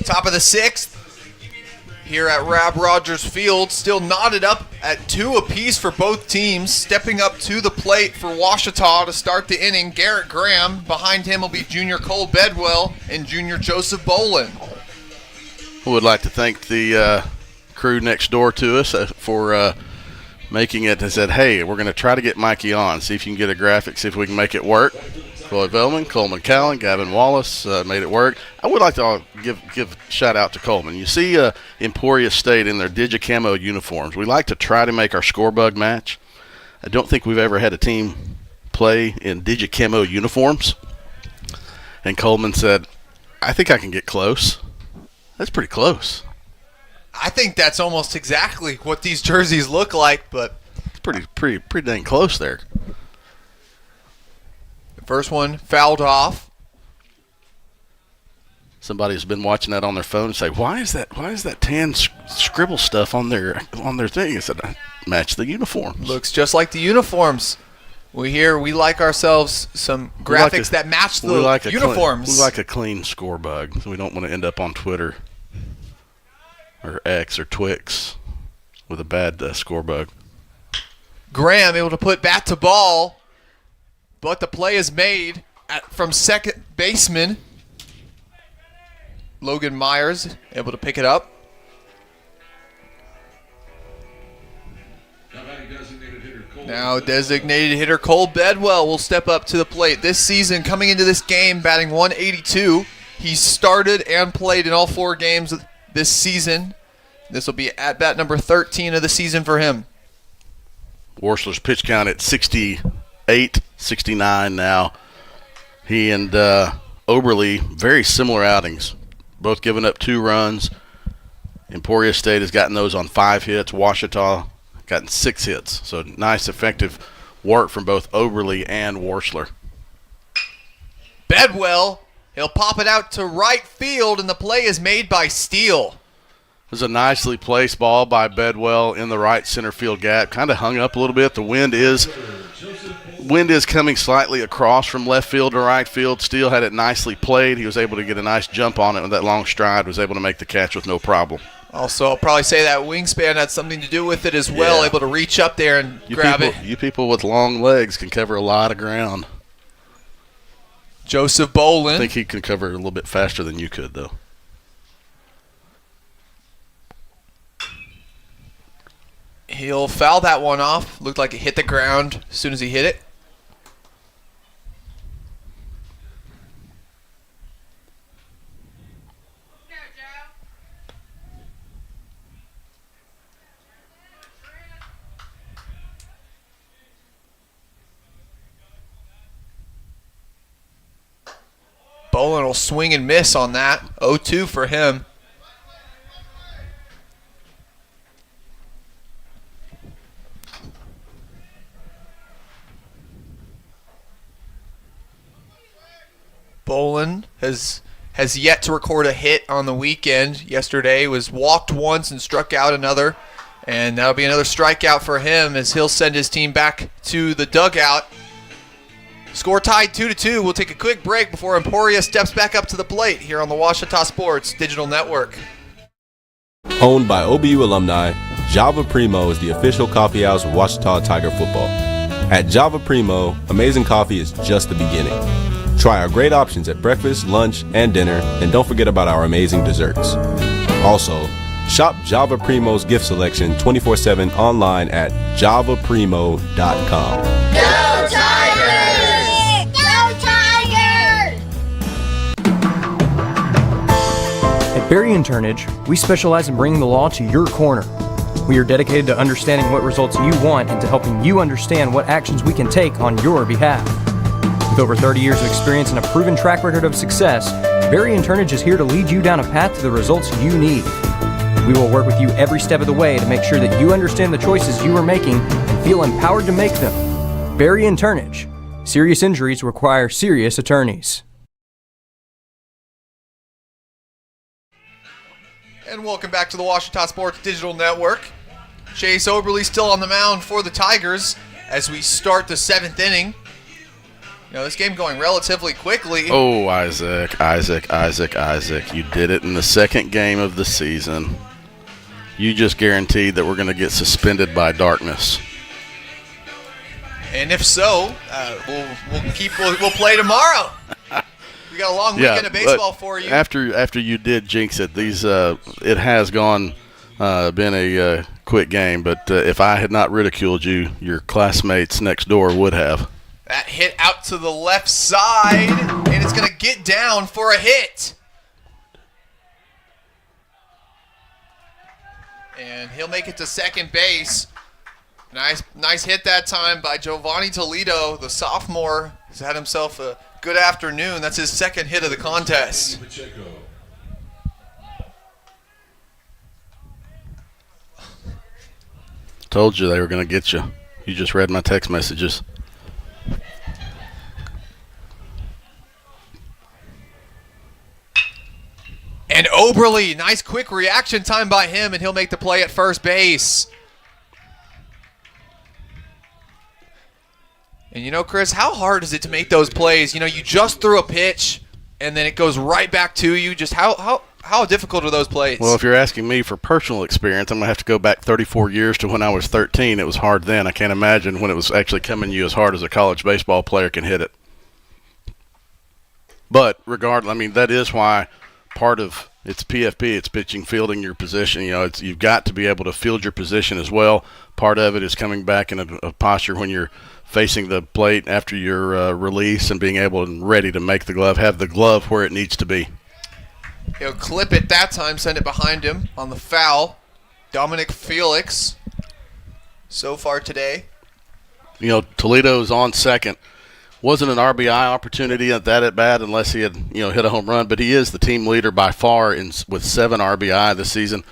Top of the sixth here at Rab Rogers Field, still knotted up at 2 apiece for both teams. Stepping up to the plate for Ouachita to start the inning, Garrett Graham. Behind him will be junior Cole Bedwell and junior Joseph Bolin. Would like to thank the crew next door to us for making it. They said, hey, we're going to try to get Mikey on, see if you can get a graphic, see if we can make it work. Floyd Velman, Coleman Callan, Gavin Wallace made it work. I would like to give a shout out to Coleman. You see Emporia State in their Digicamo uniforms. We like to try to make our scorebug match. I don't think we've ever had a team play in Digicamo uniforms. And Coleman said, I think I can get close. That's pretty close. I think that's almost exactly what these jerseys look like, but it's pretty dang close there. The first one fouled off. Somebody's been watching that on their phone and say, why is that tan scribble stuff on their thing? I said, match the uniforms. Looks just like the uniforms. We like ourselves some graphics that match the uniforms. We like a clean scorebug. So we don't want to end up on Twitter or X or Twix with a bad scorebug. Graham able to put bat to ball, but the play is made from second baseman. Logan Myers able to pick it up. Now designated hitter Cole Bedwell will step up to the plate. This season, coming into this game, batting 182. He started and played in all 4 games this season. This will be at bat number 13 of the season for him. Worcestler's pitch count at 68, 69 now. He and Oberle, very similar outings, both giving up 2 runs. Emporia State has gotten those on 5 hits. Ouachita gotten 6 hits. So nice, effective work from both Oberle and Worcester. Bedwell, he'll pop it out to right field, and the play is made by Steele. It was a nicely placed ball by Bedwell in the right center field gap. Kind of hung up a little bit. The wind is coming slightly across from left field to right field. Steele had it nicely played. He was able to get a nice jump on it with that long stride, was able to make the catch with no problem. Also, I'll probably say that wingspan had something to do with it as well, Yeah. able to reach up there and grab it. You people with long legs can cover a lot of ground. Joseph I Bolin. think he can cover it a little bit faster than you could, though. He'll foul that one off. Looked like it hit the ground as soon as he hit it. Bolin will swing and miss on that. 0-2 for him. Bolin has yet to record a hit on the weekend. Yesterday was walked once and struck out another. And that'll be another strikeout for him as he'll send his team back to the dugout. Score tied 2-2. We'll take a quick break before Emporia steps back up to the plate here on the Ouachita Sports Digital Network. Owned by OBU alumni, Java Primo is the official coffee house of Ouachita Tiger football. At Java Primo, amazing coffee is just the beginning. Try our great options at breakfast, lunch, and dinner, and don't forget about our amazing desserts. Also, shop Java Primo's gift selection 24/7 online at javaprimo.com. Go Tigers! Go Tigers! At Berry & Turnage, we specialize in bringing the law to your corner. We are dedicated to understanding what results you want and to helping you understand what actions we can take on your behalf. With over 30 years of experience and a proven track record of success, Berry & Turnage is here to lead you down a path to the results you need. We will work with you every step of the way to make sure that you understand the choices you are making and feel empowered to make them. Berry & Turnage. Serious injuries require serious attorneys. And welcome back to the Ouachita Sports Digital Network. Chase Oberle still on the mound for the Tigers as we start the 7th inning. You know, this game going relatively quickly. Oh, Isaac. You did it in the 2nd game of the season. You just guaranteed that we're going to get suspended by darkness. And if so, we'll play tomorrow. We got a long weekend of baseball for you. After you did jinx it, it has been a quick game. But if I had not ridiculed you, your classmates next door would have. That hit out to the left side, and it's going to get down for a hit. And he'll make it to second base. Nice hit that time by Giovanni Toledo. The sophomore has had himself a good afternoon. That's his second hit of the contest. Told you they were going to get you. You just read my text messages. And Oberle, nice quick reaction time by him, and he'll make the play at first base. And you know, Chris, how hard is it to make those plays? You know, you just threw a pitch, and then it goes right back to you. Just how difficult are those plays? Well, if you're asking me for personal experience, I'm going to have to go back 34 years to when I was 13. It was hard then. I can't imagine when it was actually coming you as hard as a college baseball player can hit it. But regardless, I mean, that is why part of it's PFP, it's pitching, fielding your position. You know, you've got to be able to field your position as well. Part of it is coming back in a posture when you're facing the plate after your release and being able and ready to make the glove, have the glove where it needs to be. He'll clip it that time, send it behind him on the foul. Dominic Felix so far today. You know, Toledo's on second. Wasn't an RBI opportunity at bat unless he had, hit a home run, but he is the team leader by far with 7 RBI this season.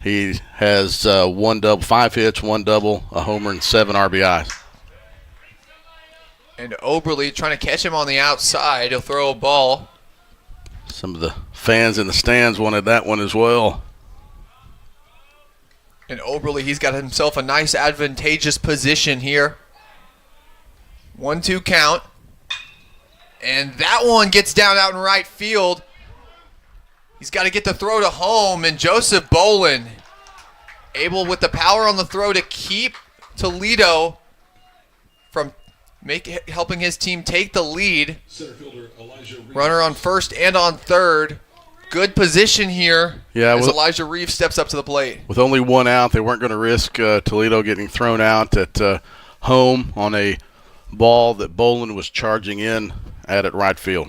He has 5 hits, 1 double, a homer, and 7 RBIs. And Oberle trying to catch him on the outside. He'll throw a ball. Some of the fans in the stands wanted that one as well. And Oberle, he's got himself a nice advantageous position here. 1-2 count. And that one gets down out in right field. He's got to get the throw to home. And Joseph Bolin able with the power on the throw to keep Toledo from helping his team take the lead. Runner on first and on third. Good position here as Elijah Reeves steps up to the plate. With only 1 out, they weren't going to risk Toledo getting thrown out at home on a ball that Bolin was charging in at right field.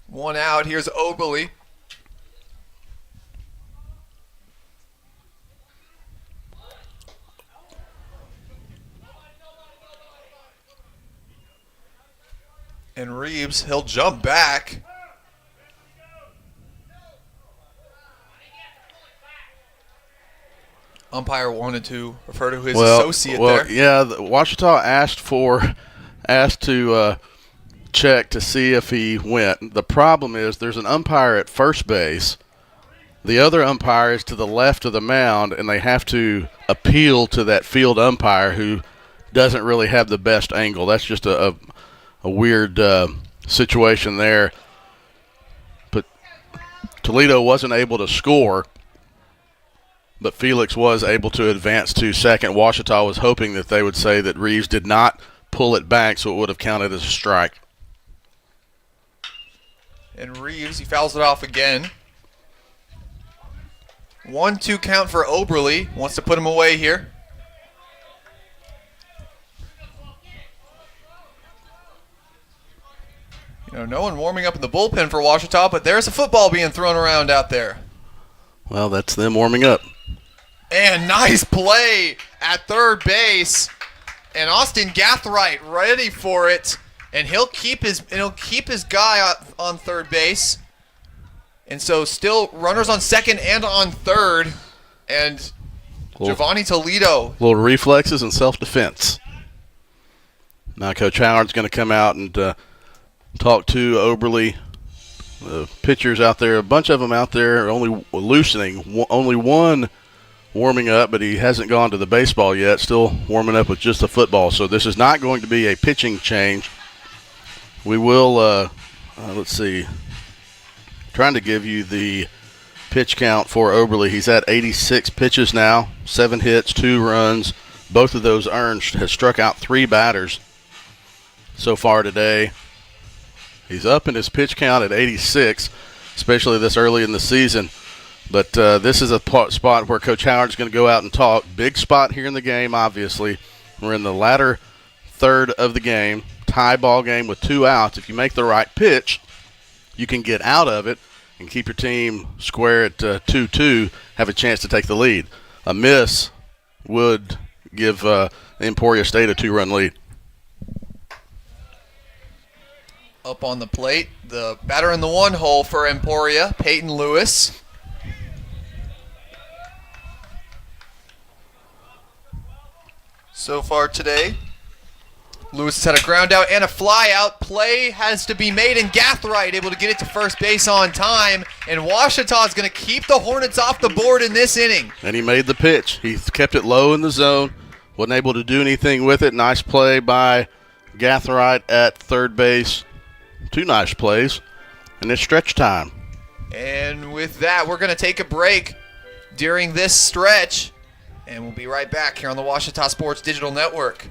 1 out. Here's Oberle. And Reeves, he'll jump back. Umpire wanted to refer to his associate there. Yeah, Ouachita asked to check to see if he went. The problem is there's an umpire at first base. The other umpire is to the left of the mound, and they have to appeal to that field umpire who doesn't really have the best angle. That's just a weird situation there. But Toledo wasn't able to score, but Felix was able to advance to second. Ouachita was hoping that they would say that Reeves did not pull it back, so it would have counted as a strike. And Reeves, he fouls it off again. 1-2 count for Oberle. Wants to put him away here. No one warming up in the bullpen for Ouachita, but there's a football being thrown around out there. Well, that's them warming up. And nice play at third base. And Austin Gathright ready for it. And he'll keep his guy on third base. And so still runners on second and on third. And Giovanni Toledo. Little reflexes and self-defense. Now Coach Howard's going to come out and talk to Oberle. The pitchers out there, a bunch of them out there, only loosening. Only one warming up, but he hasn't gone to the baseball yet. Still warming up with just the football. So this is not going to be a pitching change. We will, let's see, trying to give you the pitch count for Oberle. He's at 86 pitches now, 7 hits, 2 runs. Both of those earned, has struck out 3 batters. so far today. He's up in his pitch count at 86, especially this early in the season. But this is a spot where Coach Howard's going to go out and talk. Big spot here in the game, obviously. We're in the latter third of the game, tie ball game with 2 outs. If you make the right pitch, you can get out of it and keep your team square at 2-2, have a chance to take the lead. A miss would give Emporia State a 2-run lead. Up on the plate, the batter in the 1 hole for Emporia, Peyton Lewis. So far today, Lewis has had a ground out and a fly out. Play has to be made, and Gathright able to get it to first base on time. And Ouachita is going to keep the Hornets off the board in this inning. And he made the pitch. He kept it low in the zone, wasn't able to do anything with it. Nice play by Gathright at third base. 2 nice plays, and it's stretch time. And with that, we're going to take a break during this stretch, and we'll be right back here on the Ouachita Sports Digital Network.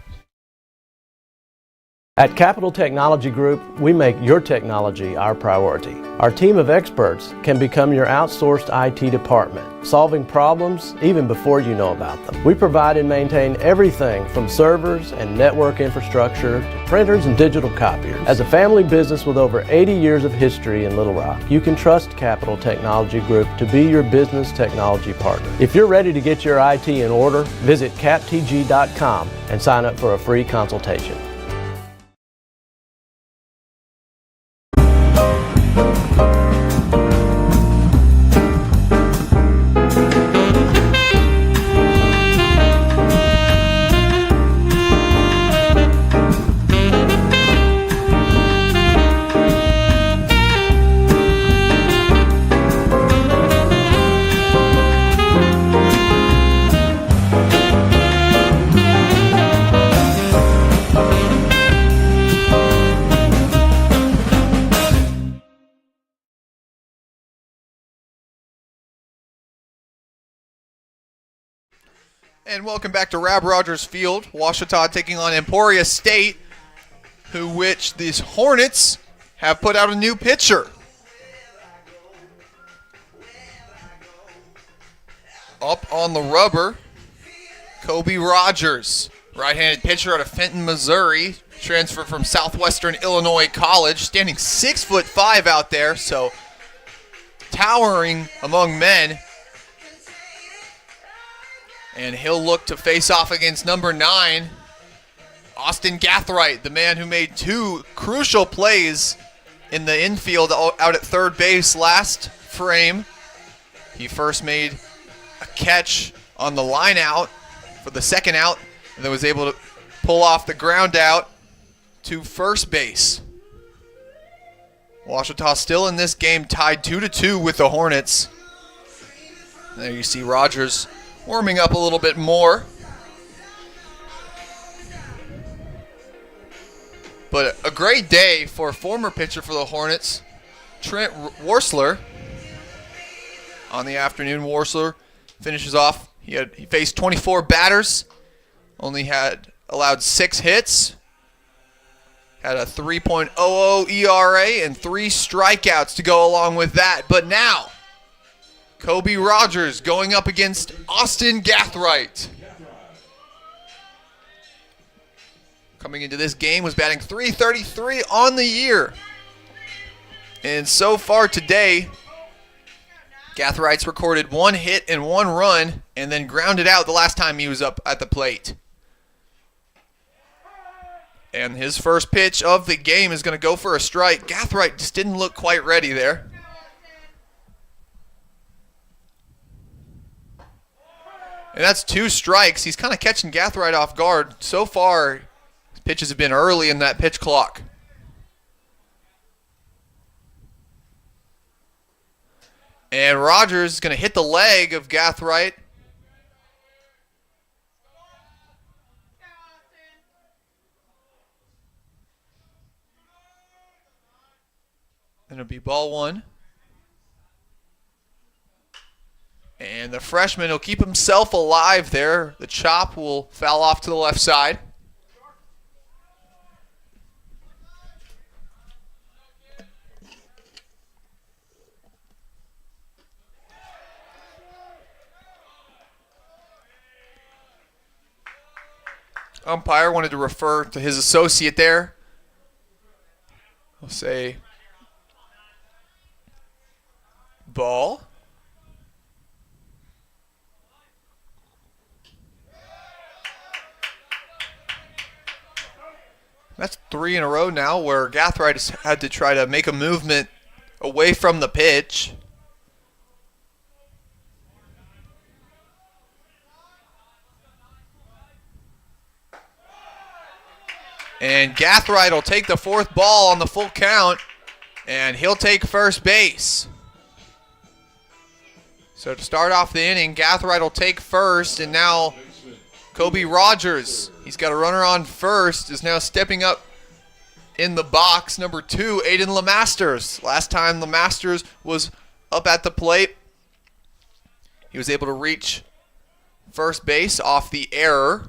At Capital Technology Group, we make your technology our priority. Our team of experts can become your outsourced IT department, solving problems even before you know about them. We provide and maintain everything from servers and network infrastructure to printers and digital copiers. As a family business with over 80 years of history in Little Rock, you can trust Capital Technology Group to be your business technology partner. If you're ready to get your IT in order, visit captg.com and sign up for a free consultation. And welcome back to Rab Rogers Field. Ouachita taking on Emporia State, which these Hornets have put out a new pitcher. Up on the rubber, Kobe Rogers, right-handed pitcher out of Fenton, Missouri, transfer from Southwestern Illinois College, standing 6'5" out there, so towering among men. And he'll look to face off against number 9, Austin Gathright, the man who made 2 crucial plays in the infield out at third base last frame. He first made a catch on the line out for the second out, and then was able to pull off the ground out to first base. Ouachita still in this game, tied 2-2 with the Hornets. There you see Rogers warming up a little bit more. But a great day for a former pitcher for the Hornets, Trent Worsler. On the afternoon, Worsler finishes off. He faced 24 batters, only had allowed 6 hits, had a 3.00 ERA and 3 strikeouts to go along with that. But now, Kobe Rogers going up against Austin Gathright. Coming into this game was batting .333 on the year. And so far today, Gathwright's recorded 1 hit and 1 run, and then grounded out the last time he was up at the plate. And his first pitch of the game is going to go for a strike. Gathright just didn't look quite ready there. And that's 2 strikes. He's kind of catching Gathright off guard. So far, his pitches have been early in that pitch clock. And Rogers is going to hit the leg of Gathright. And it'll be ball 1. And the freshman will keep himself alive there. The chop will foul off to the left side. Umpire wanted to refer to his associate there. We'll say ball. That's 3 in a row now where Gathright has had to try to make a movement away from the pitch. And Gathright will take the 4th ball on the full count, and he'll take first base. So to start off the inning, Gathright will take first, and now Kobe Rogers, he's got a runner on first, is now stepping up in the box. Number 2, Aiden LeMasters. Last time LeMasters was up at the plate, he was able to reach first base off the error.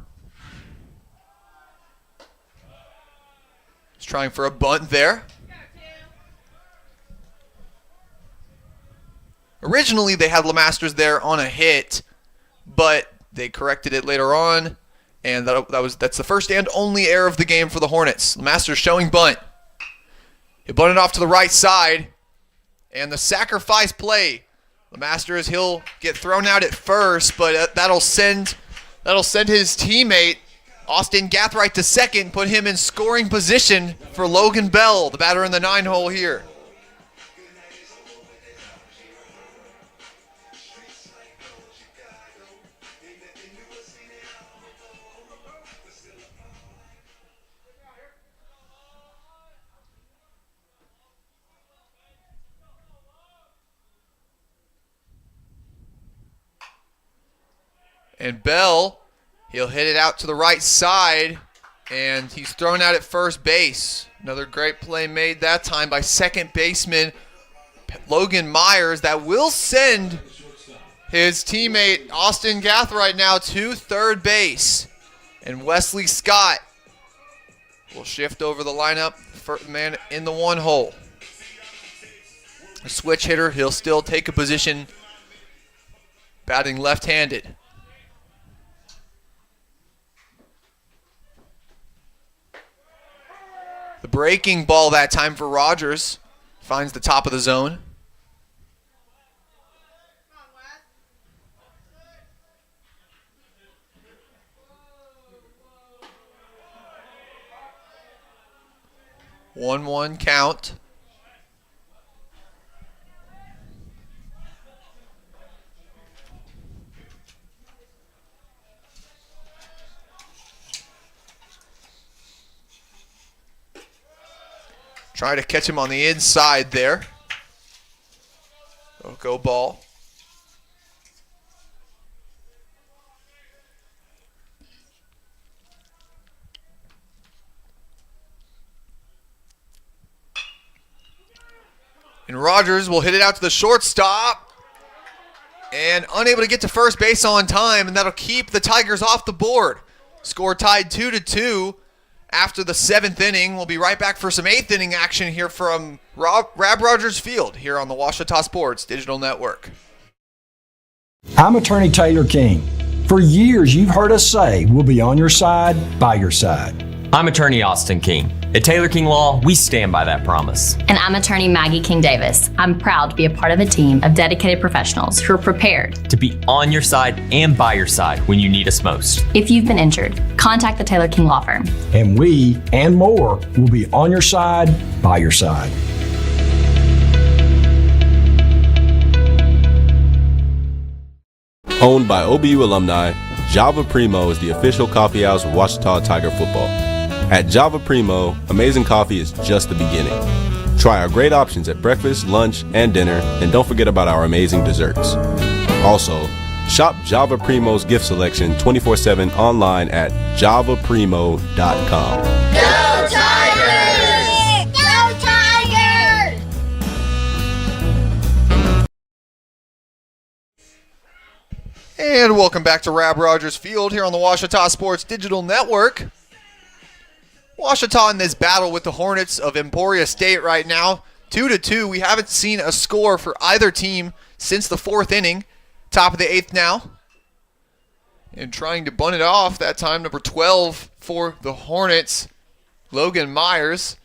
He's trying for a bunt there. Originally, they had LeMasters there on a hit, but they corrected it later on, and that's the first and only error of the game for the Hornets. LeMasters showing bunt. He bunted off to the right side, and the sacrifice play. LeMasters, he'll get thrown out at first, but that'll send his teammate Austin Gathright to second, put him in scoring position for Logan Bell, the batter in the 9-hole here. And Bell, he'll hit it out to the right side, and he's thrown out at first base. Another great play made that time by second baseman Logan Myers. That will send his teammate Austin Gathright now to third base. And Wesley Scott will shift over the lineup, first man in the 1-hole. A switch hitter, he'll still take a position batting left-handed. The breaking ball that time for Rogers finds the top of the zone. One count. Trying to catch him on the inside there. Oh, go ball. And Rogers will hit it out to the shortstop. And unable to get to first base on time, and that'll keep the Tigers off the board. Score tied 2-2. After the 7th inning, we'll be right back for some 8th inning action here from Rab Rogers Field here on the Ouachita Sports Digital Network. I'm Attorney Taylor King. For years, you've heard us say we'll be on your side, by your side. I'm Attorney Austin King. At Taylor King Law, we stand by that promise. And I'm attorney Maggie King Davis. I'm proud to be a part of a team of dedicated professionals who are prepared to be on your side and by your side when you need us most. If you've been injured, contact the Taylor King Law Firm. And we, and more, will be on your side, by your side. Owned by OBU alumni, Java Primo is the official coffee house of Ouachita Tiger football. At Java Primo, amazing coffee is just the beginning. Try our great options at breakfast, lunch, and dinner, and don't forget about our amazing desserts. Also, shop Java Primo's gift selection 24/7 online at javaprimo.com. Go Tigers! Go Tigers! And welcome back to Rab Rogers Field here on the Ouachita Sports Digital Network. Ouachita in this battle with the Hornets of Emporia State right now. 2-2. We haven't seen a score for either team since the 4th inning. Top of the 8th now. And trying to bunt it off that time, number 12 for the Hornets, Logan Myers.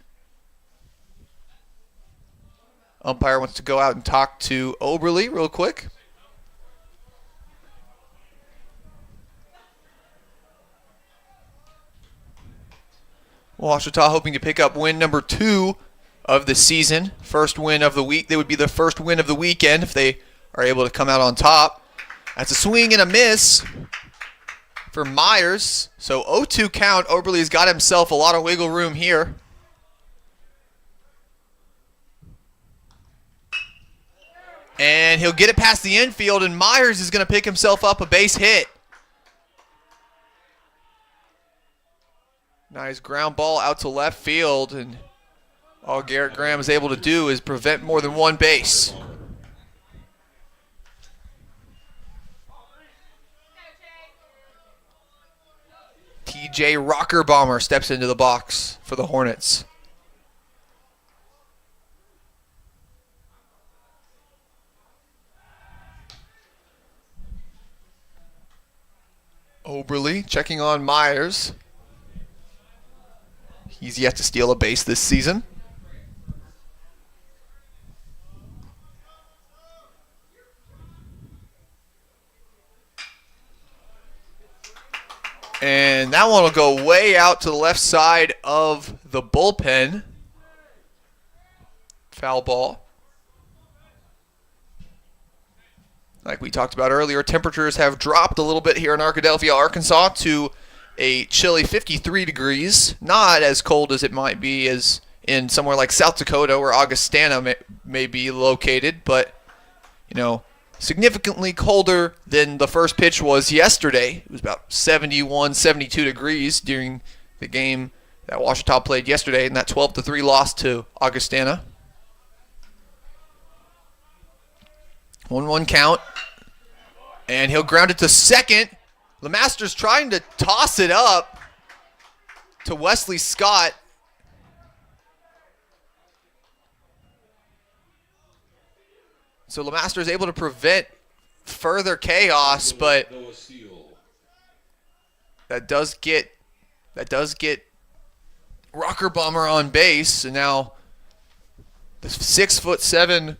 Umpire wants to go out and talk to Oberly real quick. Ouachita hoping to pick up win number 2 of the season. First win of the week. They would be the first win of the weekend if they are able to come out on top. That's a swing and a miss for Myers. So 0-2 count. Oberly's got himself a lot of wiggle room here. And he'll get it past the infield, and Myers is going to pick himself up a base hit. Nice ground ball out to left field, and all Garrett Graham is able to do is prevent more than one base. TJ Rockerbomber steps into the box for the Hornets. Oberly checking on Myers. He's yet to steal a base this season. And that one will go way out to the left side of the bullpen. Foul ball. Like we talked about earlier, temperatures have dropped a little bit here in Arkadelphia, Arkansas to a chilly 53 degrees. Not as cold as it might be as in somewhere like South Dakota where Augustana may be located, but, you know, significantly colder than the first pitch was yesterday. It was about 71, 72 degrees during the game that Ouachita played yesterday in that 12-3 loss to Augustana. 1-1 count. And he'll ground it to second. LeMaster's trying to toss it up to Wesley Scott. So LeMaster is able to prevent further chaos, but that does get Rockerbomber on base, and now the 6'7"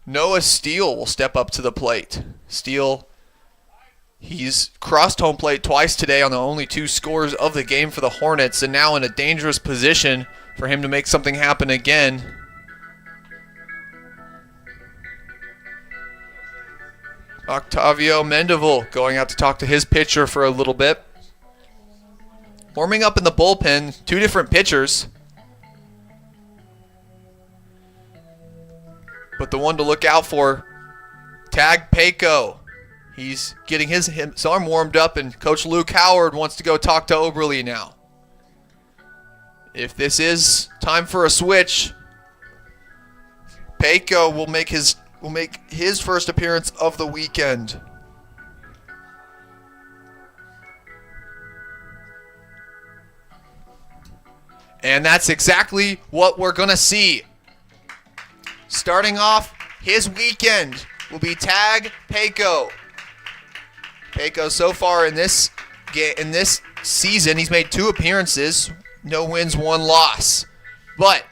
Noah Steele will step up to the plate. Steele, he's crossed home plate twice today on the only 2 scores of the game for the Hornets, and now in a dangerous position for him to make something happen again. Octavio Mendeville going out to talk to his pitcher for a little bit. Warming up in the bullpen, 2 different pitchers. But the one to look out for, Tag Paco. He's getting his arm warmed up, and Coach Luke Howard wants to go talk to Oberly now. If this is time for a switch, Paco will make his first appearance of the weekend. And that's exactly what we're going to see. Starting off his weekend will be Tag Paco. Paco so far in this season, he's made 2 appearances, no wins, 1 loss. But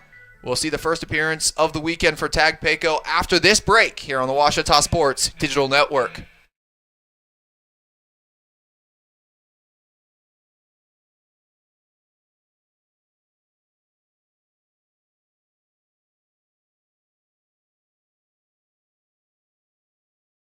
we'll see the first appearance of the weekend for Tag Paco after this break here on the Ouachita Sports Digital Network.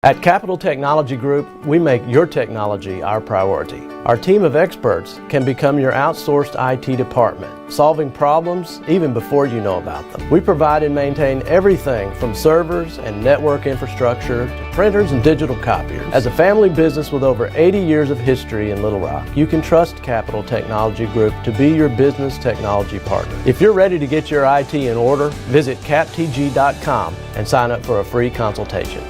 At Capital Technology Group, we make your technology our priority. Our team of experts can become your outsourced IT department, solving problems even before you know about them. We provide and maintain everything from servers and network infrastructure to printers and digital copiers. As a family business with over 80 years of history in Little Rock, you can trust Capital Technology Group to be your business technology partner. If you're ready to get your IT in order, visit captg.com and sign up for a free consultation.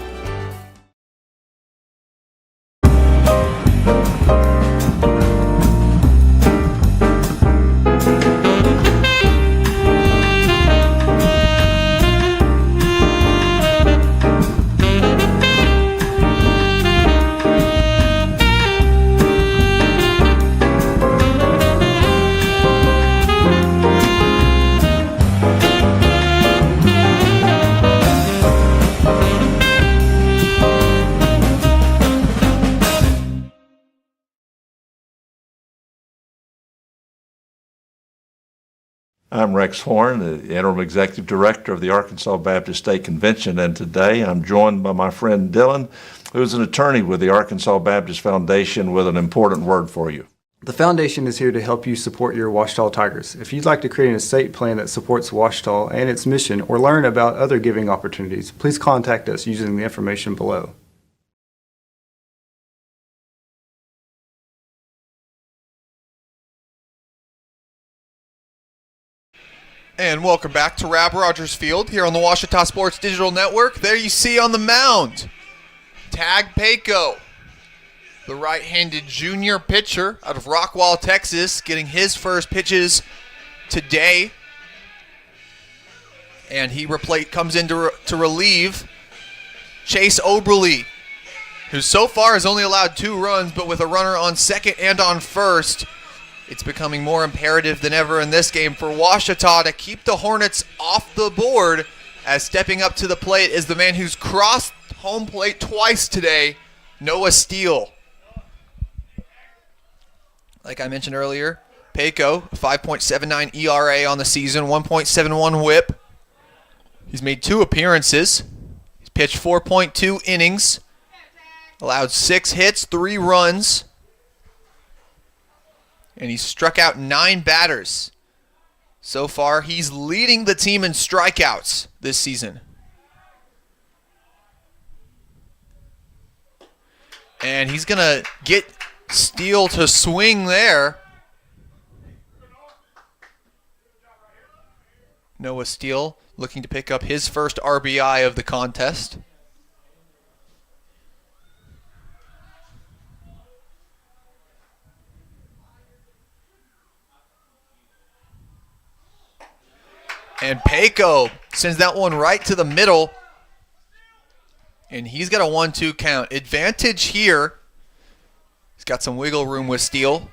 I'm Rex Horn, the Interim Executive Director of the Arkansas Baptist State Convention, and today I'm joined by my friend Dylan, who is an attorney with the Arkansas Baptist Foundation, with an important word for you. The foundation is here to help you support your Ouachita Tigers. If you'd like to create an estate plan that supports Ouachita and its mission, or learn about other giving opportunities, please contact us using the information below. And welcome back to Rab Rogers Field here on the Ouachita Sports Digital Network. There you see on the mound, Tag Paco, the right-handed junior pitcher out of Rockwall, Texas, getting his first pitches today. And he comes in to relieve Chase Oberle, who so far has only allowed 2 runs, but with a runner on second and on first, it's becoming more imperative than ever in this game for Ouachita to keep the Hornets off the board, as stepping up to the plate is the man who's crossed home plate twice today, Noah Steele. Like I mentioned earlier, Paco, 5.79 ERA on the season, 1.71 whip. He's made 2 appearances. He's pitched 4.2 innings, allowed 6 hits, 3 runs. And he's struck out 9 batters. So far, he's leading the team in strikeouts this season. And he's going to get Steele to swing there. Noah Steele looking to pick up his first RBI of the contest. And Paco sends that one right to the middle. And he's got a 1-2 count. Advantage here. He's got some wiggle room with Steele.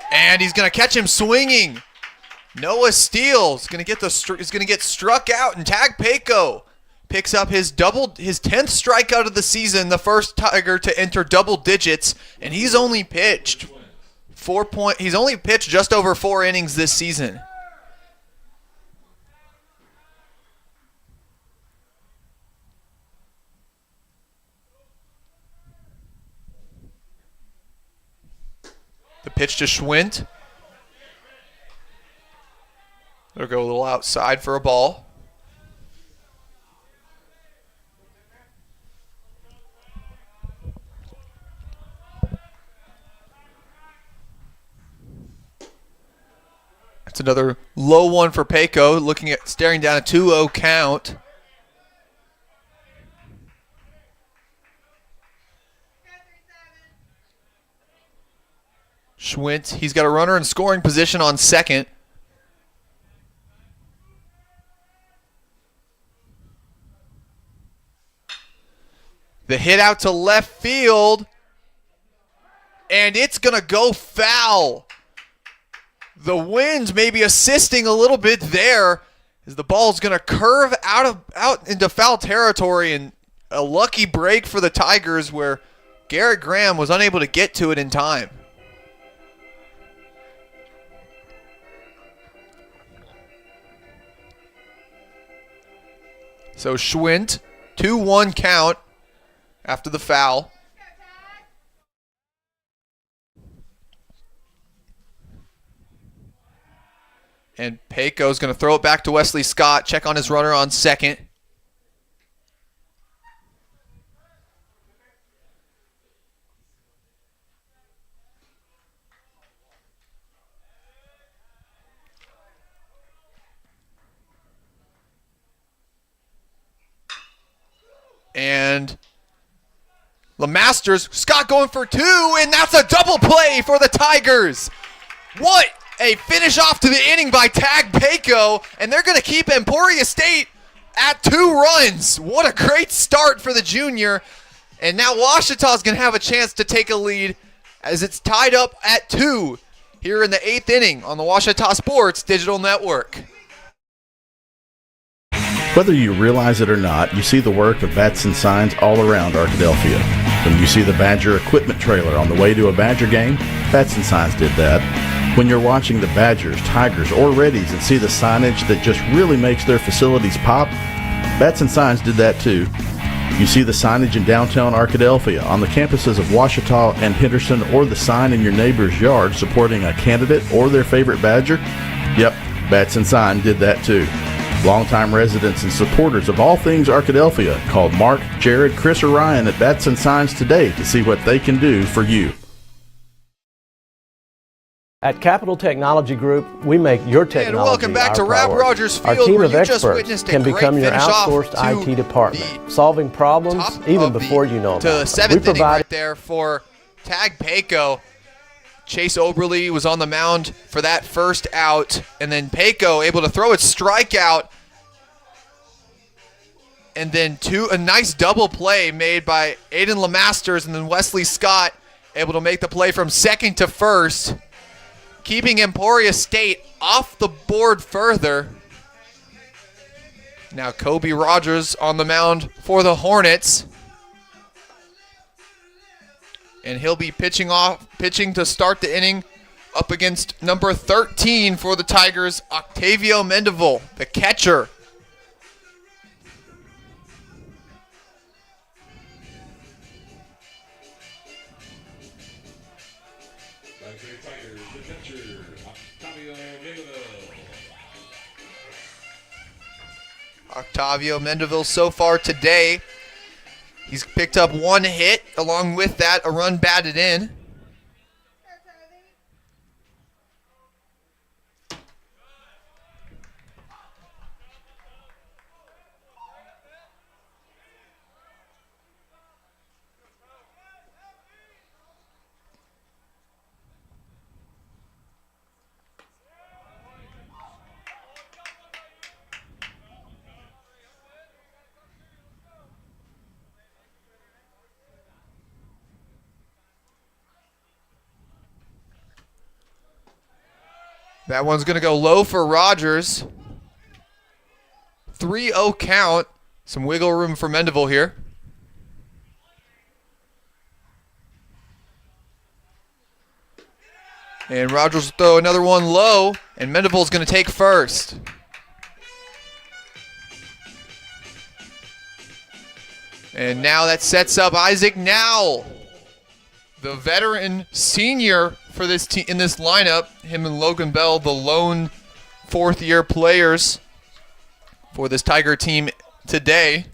And he's going to catch him swinging. Noah Steele is going to get struck out, and Tag Paco picks up his 10th strikeout of the season, the first Tiger to enter double digits, and he's only pitched just over 4 innings this season. The pitch to Schwint. They'll go a little outside for a ball. That's another low one for Paco, staring down a 2-0 count. Schwint, he's got a runner in scoring position on second. The hit out to left field, and it's going to go foul. The wind maybe assisting a little bit there, as the ball's going to curve out into foul territory, and a lucky break for the Tigers where Garrett Graham was unable to get to it in time. So Schwint, 2-1 count after the foul. And Paco's going to throw it back to Wesley Scott, check on his runner on second. And LeMasters, Scott going for 2, and that's a double play for the Tigers. What a finish off to the inning by Tag Paco, and they're going to keep Emporia State at 2 runs. What a great start for the junior. And now Ouachita is going to have a chance to take a lead as it's tied up at 2 here in the 8th inning on the Ouachita Sports Digital Network. Whether you realize it or not, you see the work of Bats and Signs all around Arkadelphia. When you see the Badger equipment trailer on the way to a Badger game, Bats and Signs did that. When you're watching the Badgers, Tigers, or Reddies and see the signage that just really makes their facilities pop, Bats and Signs did that too. You see the signage in downtown Arkadelphia, on the campuses of Ouachita and Henderson, or the sign in your neighbor's yard supporting a candidate or their favorite Badger? Yep, Bats and Sign did that too. Longtime residents and supporters of all things Arkadelphia called Mark, Jared, Chris, or Ryan at Bats and Signs today to see what they can do for you. At Capital Technology Group, we make your technology And welcome back our to Rap priority. Rogers Our Field, team where of you just experts witnessed a can great become your finish off outsourced to IT department, solving problems even before you know to about the them. seventh inning right there for Tag Payco. Chase Oberly was on the mound for that first out, and then Payco able to throw its strikeout, and then a nice double play made by Aiden LeMasters, and then Wesley Scott able to make the play from second to first, keeping Emporia State off the board further. Now Kobe Rogers on the mound for the Hornets. And he'll be pitching to start the inning up against number 13 for the Tigers, Octavio Mendeville, the catcher. Octavio Mendeville so far today, he's picked up one hit, along with that a run batted in. That one's going to go low for Rogers. 3-0 count. Some wiggle room for Mendeville here. And Rogers will throw another one low, and Mendeville's going to take first. And now that sets up Isaac Nowell, the veteran senior for this team in this lineup. Him and Logan Bell, the lone fourth-year players for this Tiger team today.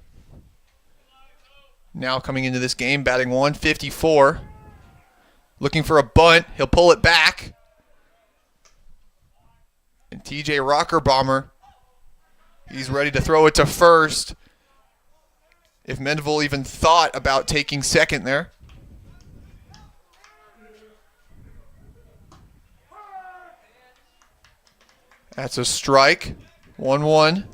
Now coming into this game, batting 154. Looking for a bunt. He'll pull it back. And TJ Rockerbomber, he's ready to throw it to first. If Mendeville even thought about taking second there. That's a strike. 1-1.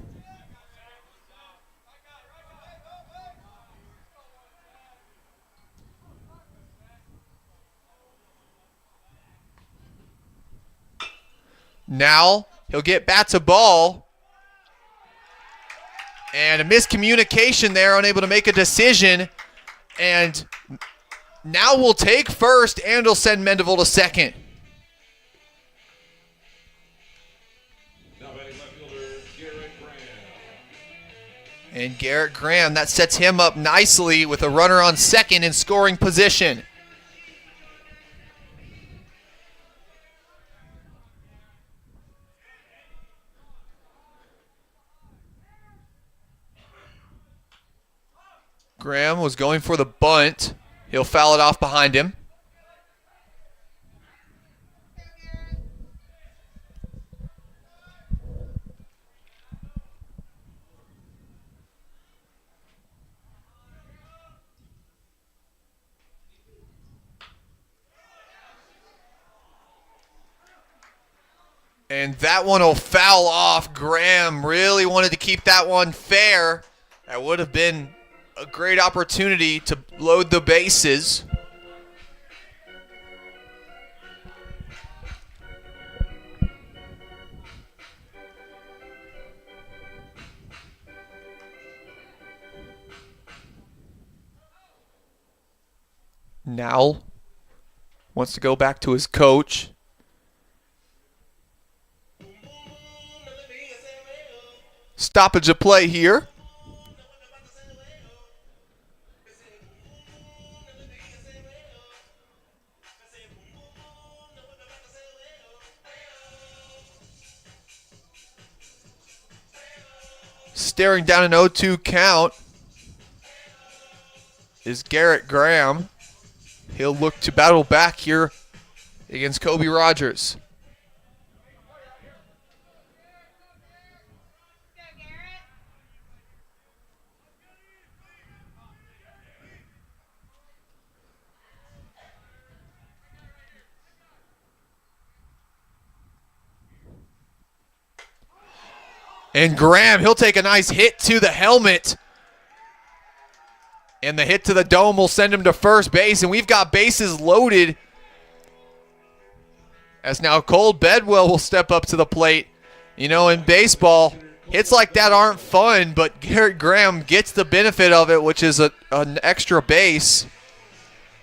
Now he'll get bat to ball. And a miscommunication there, unable to make a decision. And now we'll take first, and he'll send Mendeville to second. And Garrett Graham, that sets him up nicely with a runner on second in scoring position. Graham was going for the bunt. He'll foul it off behind him. And that one will foul off. Graham really wanted to keep that one fair. That would have been a great opportunity to load the bases. Now wants to go back to his coach. Stoppage of play here. Staring down an 0-2 count is Garrett Graham. He'll look to battle back here against Kobe Rogers. And Graham, he'll take a nice hit to the helmet. And the hit to the dome will send him to first base. And we've got bases loaded. As now Cole Bedwell will step up to the plate. You know, in baseball, hits like that aren't fun, but Garrett Graham gets the benefit of it, which is an extra base.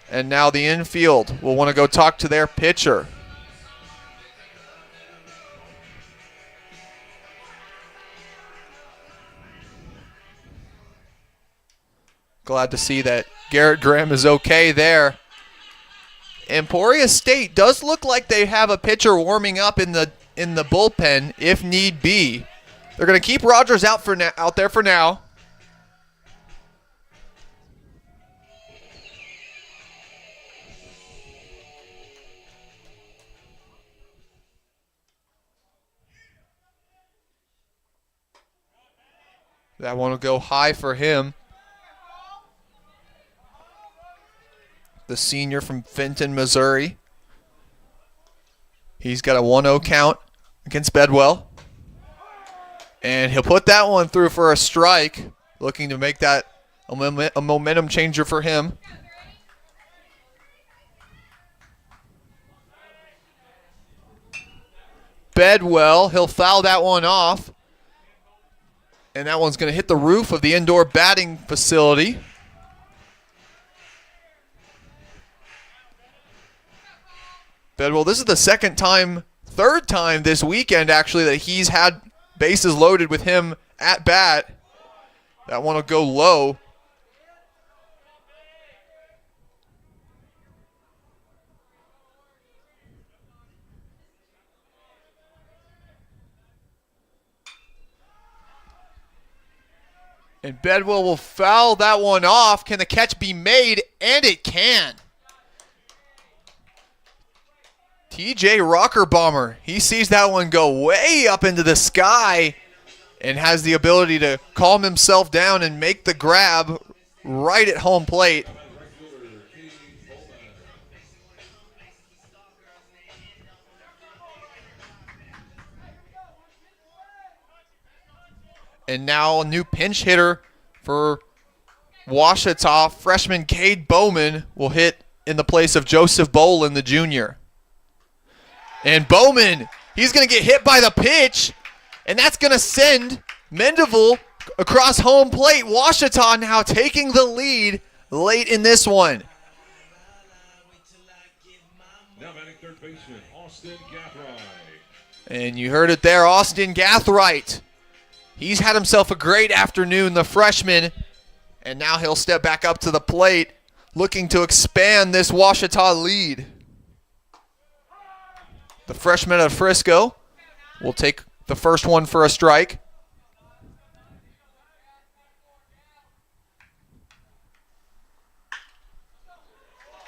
And now the infield will want to go talk to their pitcher. Glad to see that Garrett Graham is okay there. Emporia State does look like they have a pitcher warming up in the bullpen if need be. They're going to keep Rogers out there for now. That one will go high for him. The senior from Fenton, Missouri. He's got a 1-0 count against Bedwell. And he'll put that one through for a strike, looking to make that a momentum changer for him. Bedwell, he'll foul that one off. And that one's going to hit the roof of the indoor batting facility. Bedwell, this is the third time this weekend actually that he's had bases loaded with him at bat. That one will go low. And Bedwell will foul that one off. Can the catch be made? And it can. TJ Rockerbomber, he sees that one go way up into the sky and has the ability to calm himself down and make the grab right at home plate. And now a new pinch hitter for Ouachita. Freshman Cade Bowman will hit in the place of Joseph Bolin, the junior. And Bowman, he's going to get hit by the pitch, and that's going to send Mendeville across home plate. Ouachita now taking the lead late in this one. Now batting third baseman, Austin Gathright. And you heard it there, Austin Gathright. He's had himself a great afternoon, the freshman, and now he'll step back up to the plate, looking to expand this Ouachita lead. The freshman out of Frisco will take the first one for a strike.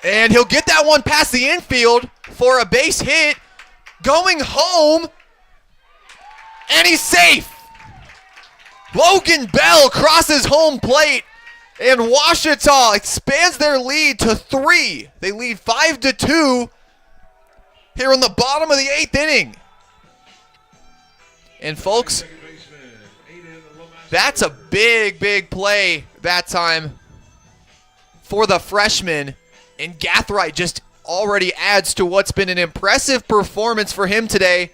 And he'll get that one past the infield for a base hit. Going home. And he's safe. Logan Bell crosses home plate. And Ouachita expands their lead to 3. They lead 5-2. Here in the bottom of the 8th inning. And folks, that's a big, big play that time for the freshman. And Gathright just already adds to what's been an impressive performance for him today.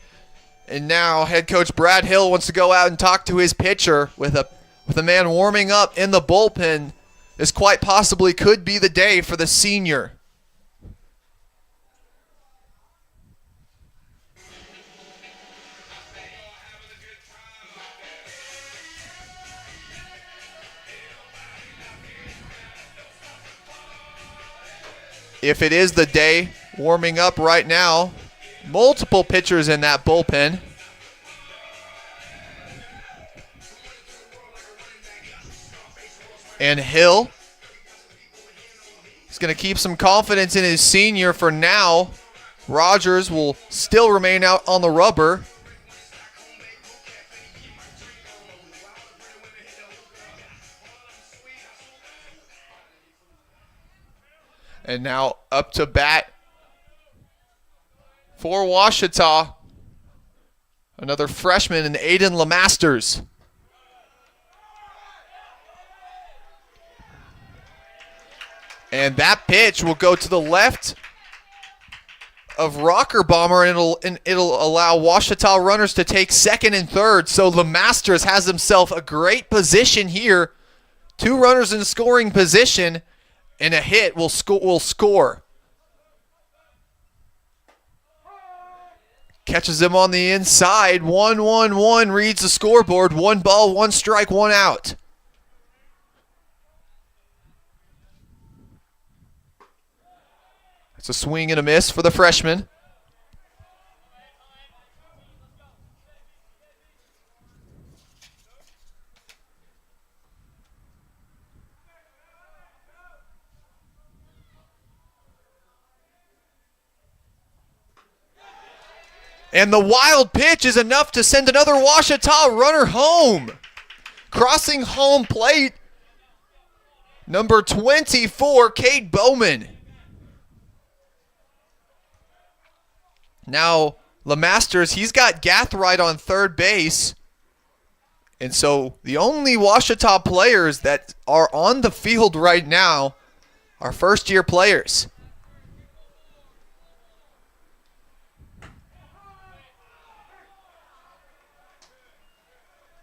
And now head coach Brad Hill wants to go out and talk to his pitcher with a man warming up in the bullpen. This quite possibly could be the day for the senior. if it is the day warming up right now. Multiple pitchers in that bullpen. And Hill is going to keep some confidence in his senior for now. Rogers will still remain out on the rubber. And now up to bat for Ouachita. Another freshman in Aiden LeMasters. And that pitch will go to the left of Rocker Bomber, and it'll allow Ouachita runners to take second and third. So LeMasters has himself a great position here. 2 runners in scoring position, and a hit will score. Catches him on the inside. 1-1-1 reads the scoreboard. 1 ball, 1 strike, 1 out. It's a swing and a miss for the freshman. And the wild pitch is enough to send another Ouachita runner home. Crossing home plate, number 24, Kate Bowman. Now, LeMasters, he's got Gathright on third base. And so the only Ouachita players that are on the field right now are first-year players.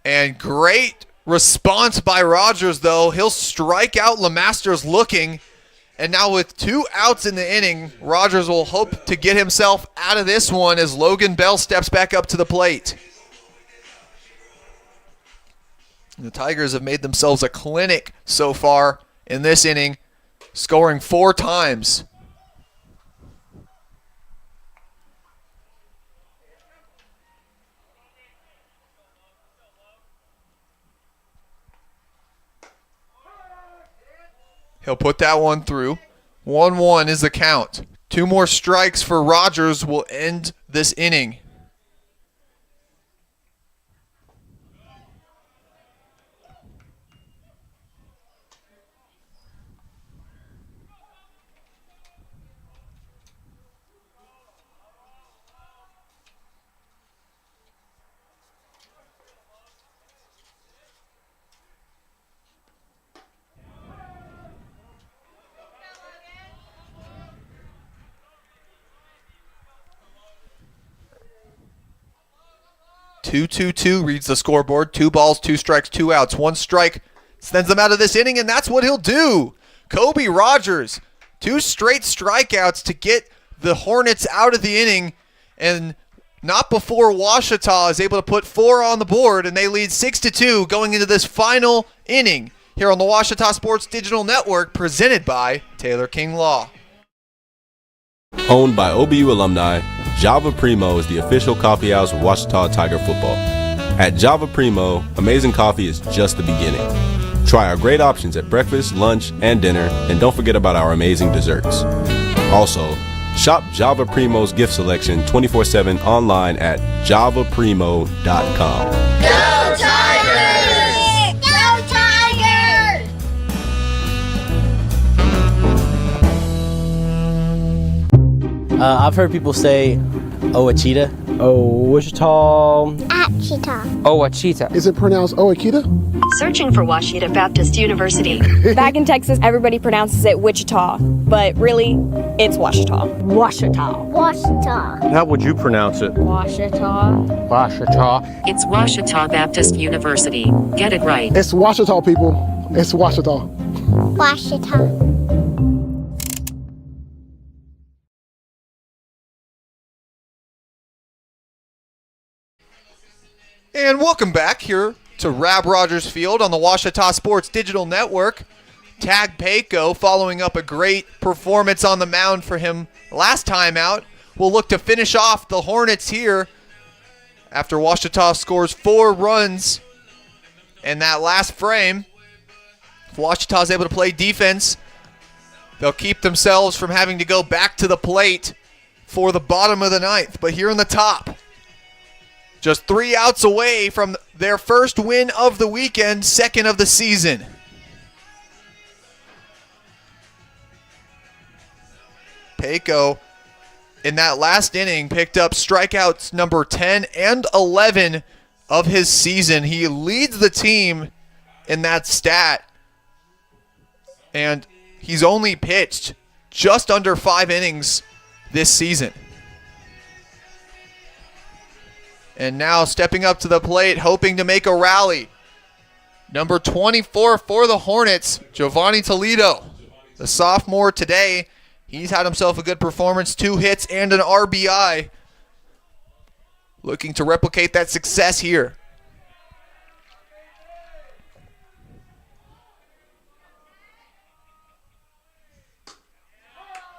And great response by Rogers, though. He'll strike out LeMasters looking. And now with 2 outs in the inning, Rogers will hope to get himself out of this one as Logan Bell steps back up to the plate. The Tigers have made themselves a clinic so far in this inning, scoring 4 times. He'll put that one through. 1-1 is the count. 2 more strikes for Rogers will end this inning. Two reads the scoreboard. 2 balls, 2 strikes, 2 outs. 1 strike sends him out of this inning, and that's what he'll do. Kobe Rogers, 2 straight strikeouts to get the Hornets out of the inning, and not before Ouachita is able to put 4 on the board, and they lead 6-2 going into this final inning here on the Ouachita Sports Digital Network, presented by Taylor King Law. Owned by OBU alumni, Java Primo is the official coffee house of Ouachita Tiger football. At Java Primo, amazing coffee is just the beginning. Try our great options at breakfast, lunch, and dinner, and don't forget about our amazing desserts. Also, shop Java Primo's gift selection 24/7 online at javaprimo.com. Go Tigers! Go Tigers! I've heard people say Ouachita. Ouachita. Ouachita. Is it pronounced Ouachita? Searching for Ouachita Baptist University. Back in Texas, everybody pronounces it Wichita, but really, it's Ouachita. Ouachita. Ouachita. How would you pronounce it? Ouachita. Ouachita. It's Ouachita Baptist University. Get it right. It's Ouachita, people. It's Ouachita. Ouachita. And welcome back here to Rab Rogers Field on the Ouachita Sports Digital Network. tag Payco, following up a great performance on the mound for him last time out. Will look to finish off the Hornets here after Ouachita scores 4 runs in that last frame. If Ouachita is able to play defense, they'll keep themselves from having to go back to the plate for the bottom of the 9th. But here in the top, just 3 outs away from their first win of the weekend, second of the season. Payco, in that last inning, picked up strikeouts number 10 and 11 of his season. He leads the team in that stat, and he's only pitched just under 5 innings this season. And now stepping up to the plate, hoping to make a rally. Number 24 for the Hornets, Giovanni Toledo, the sophomore today. He's had himself a good performance, 2 hits and an RBI. Looking to replicate that success here.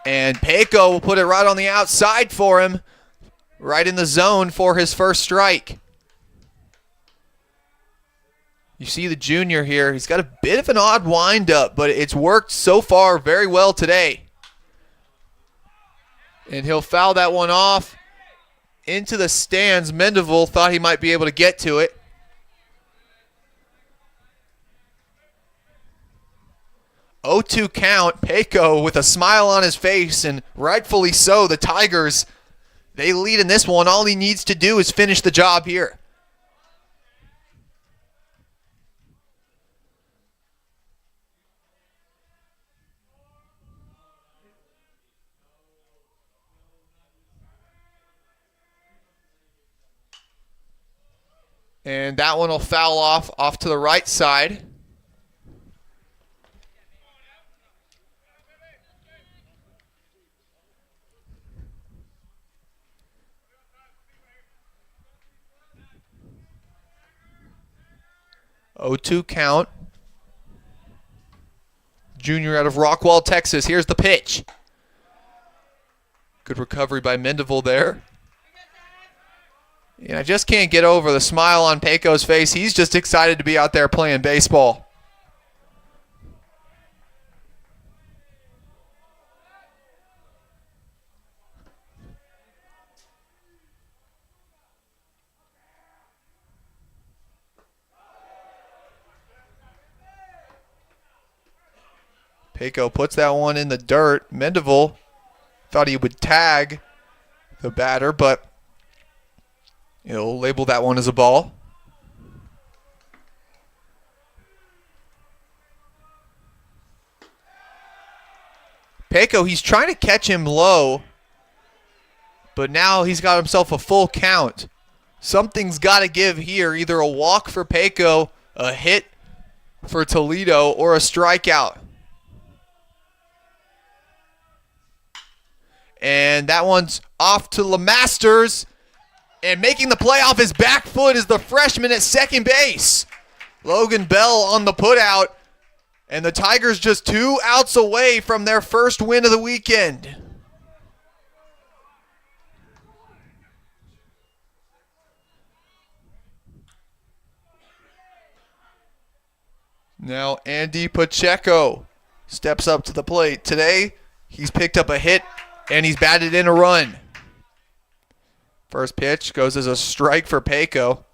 And Payco will put it right on the outside for him, right in the zone for his first strike. You see the junior here. He's got a bit of an odd windup, but it's worked so far very well today. And he'll foul that one off into the stands. Mendeville thought he might be able to get to it. Oh, 0-2 count. Payco with a smile on his face, and rightfully so. The Tigers, they lead in this one. All he needs to do is finish the job here. And that one will foul off to the right side. Oh, 0-2 count. Junior out of Rockwall, Texas. Here's the pitch. Good recovery by Mendeville there. And I just can't get over the smile on Payco's face. He's just excited to be out there playing baseball. Payco puts that one in the dirt. Mendeville thought he would tag the batter, but he'll label that one as a ball. Payco, he's trying to catch him low, but now he's got himself a full count. Something's got to give here. Either a walk for Payco, a hit for Toledo, or a strikeout. And that one's off to LeMasters. And making the play off his back foot is the freshman at second base. Logan Bell on the putout. And the Tigers just 2 outs away from their first win of the weekend. Now Andy Pacheco steps up to the plate. Today, he's picked up a hit and he's batted in a run. First pitch goes as a strike for Payco.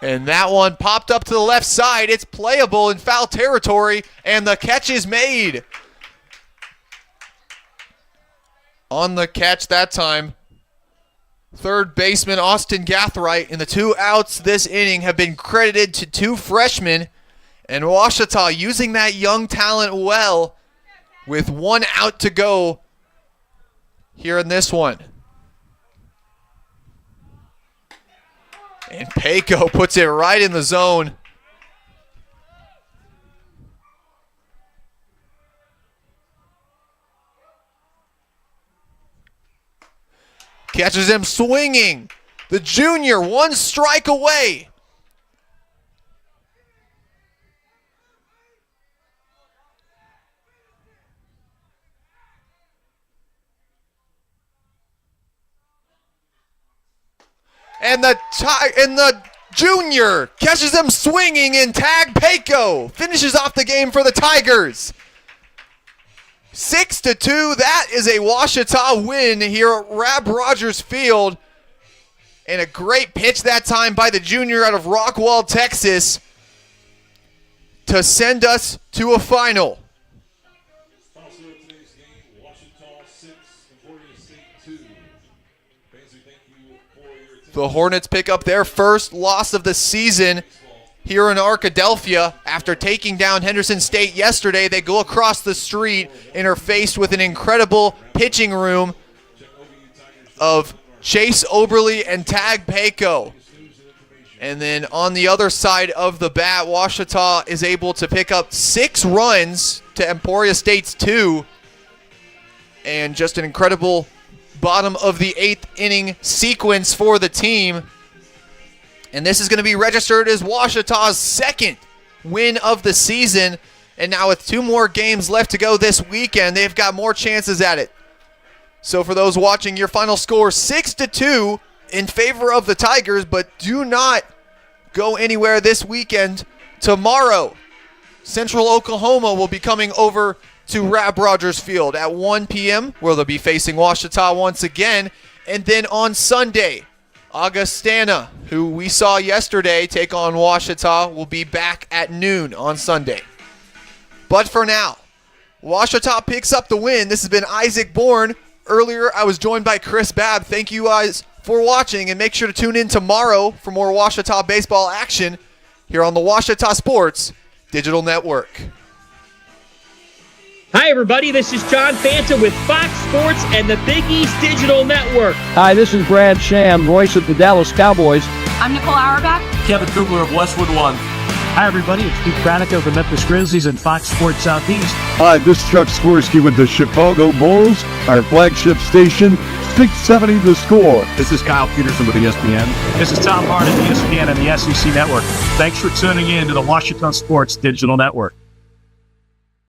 And that one popped up to the left side. It's playable in foul territory, and the catch is made. On the catch that time, third baseman Austin Gathright, and the 2 outs this inning have been credited to 2 freshmen, and Ouachita using that young talent well with 1 out to go here in this one. And Payco puts it right in the zone. Catches him swinging. The junior, one strike away. And the junior catches him swinging and tag Payco. Finishes off the game for the Tigers. 6-2. That is a Ouachita win here at Rab Rogers Field. And a great pitch that time by the junior out of Rockwall, Texas, to send us to a final. The Hornets pick up their first loss of the season here in Arkadelphia. After taking down Henderson State yesterday, they go across the street and are faced with an incredible pitching room of Chase Oberly and Tag Payco. And then on the other side of the bat, Ouachita is able to pick up 6 runs to Emporia State's 2. And just an incredible bottom of the 8th inning sequence for the team. And this is going to be registered as Ouachita's second win of the season. And now with 2 more games left to go this weekend, they've got more chances at it. So for those watching, your final score 6-2 in favor of the Tigers, but do not go anywhere this weekend. Tomorrow, Central Oklahoma will be coming over to Rab Rogers Field at 1 p.m., where they'll be facing Ouachita once again. And then on Sunday, Augustana, who we saw yesterday take on Ouachita, will be back at noon on Sunday. But for now, Ouachita picks up the win. This has been Isaac Bourne. Earlier, I was joined by Chris Babb. Thank you guys for watching, and make sure to tune in tomorrow for more Ouachita baseball action here on the Ouachita Sports Digital Network. Hi, everybody. This is John Fanta with Fox Sports and the Big East Digital Network. Hi, this is Brad Sham, voice of the Dallas Cowboys. I'm Nicole Auerbach. Kevin Kugler of Westwood One. Hi, everybody. It's Pete Pranica of the Memphis Grizzlies and Fox Sports Southeast. Hi, this is Chuck Swirsky with the Chicago Bulls, our flagship station, 670 The Score. This is Kyle Peterson with ESPN. This is Tom Barnett, ESPN and the SEC Network. Thanks for tuning in to the Ouachita Sports Digital Network.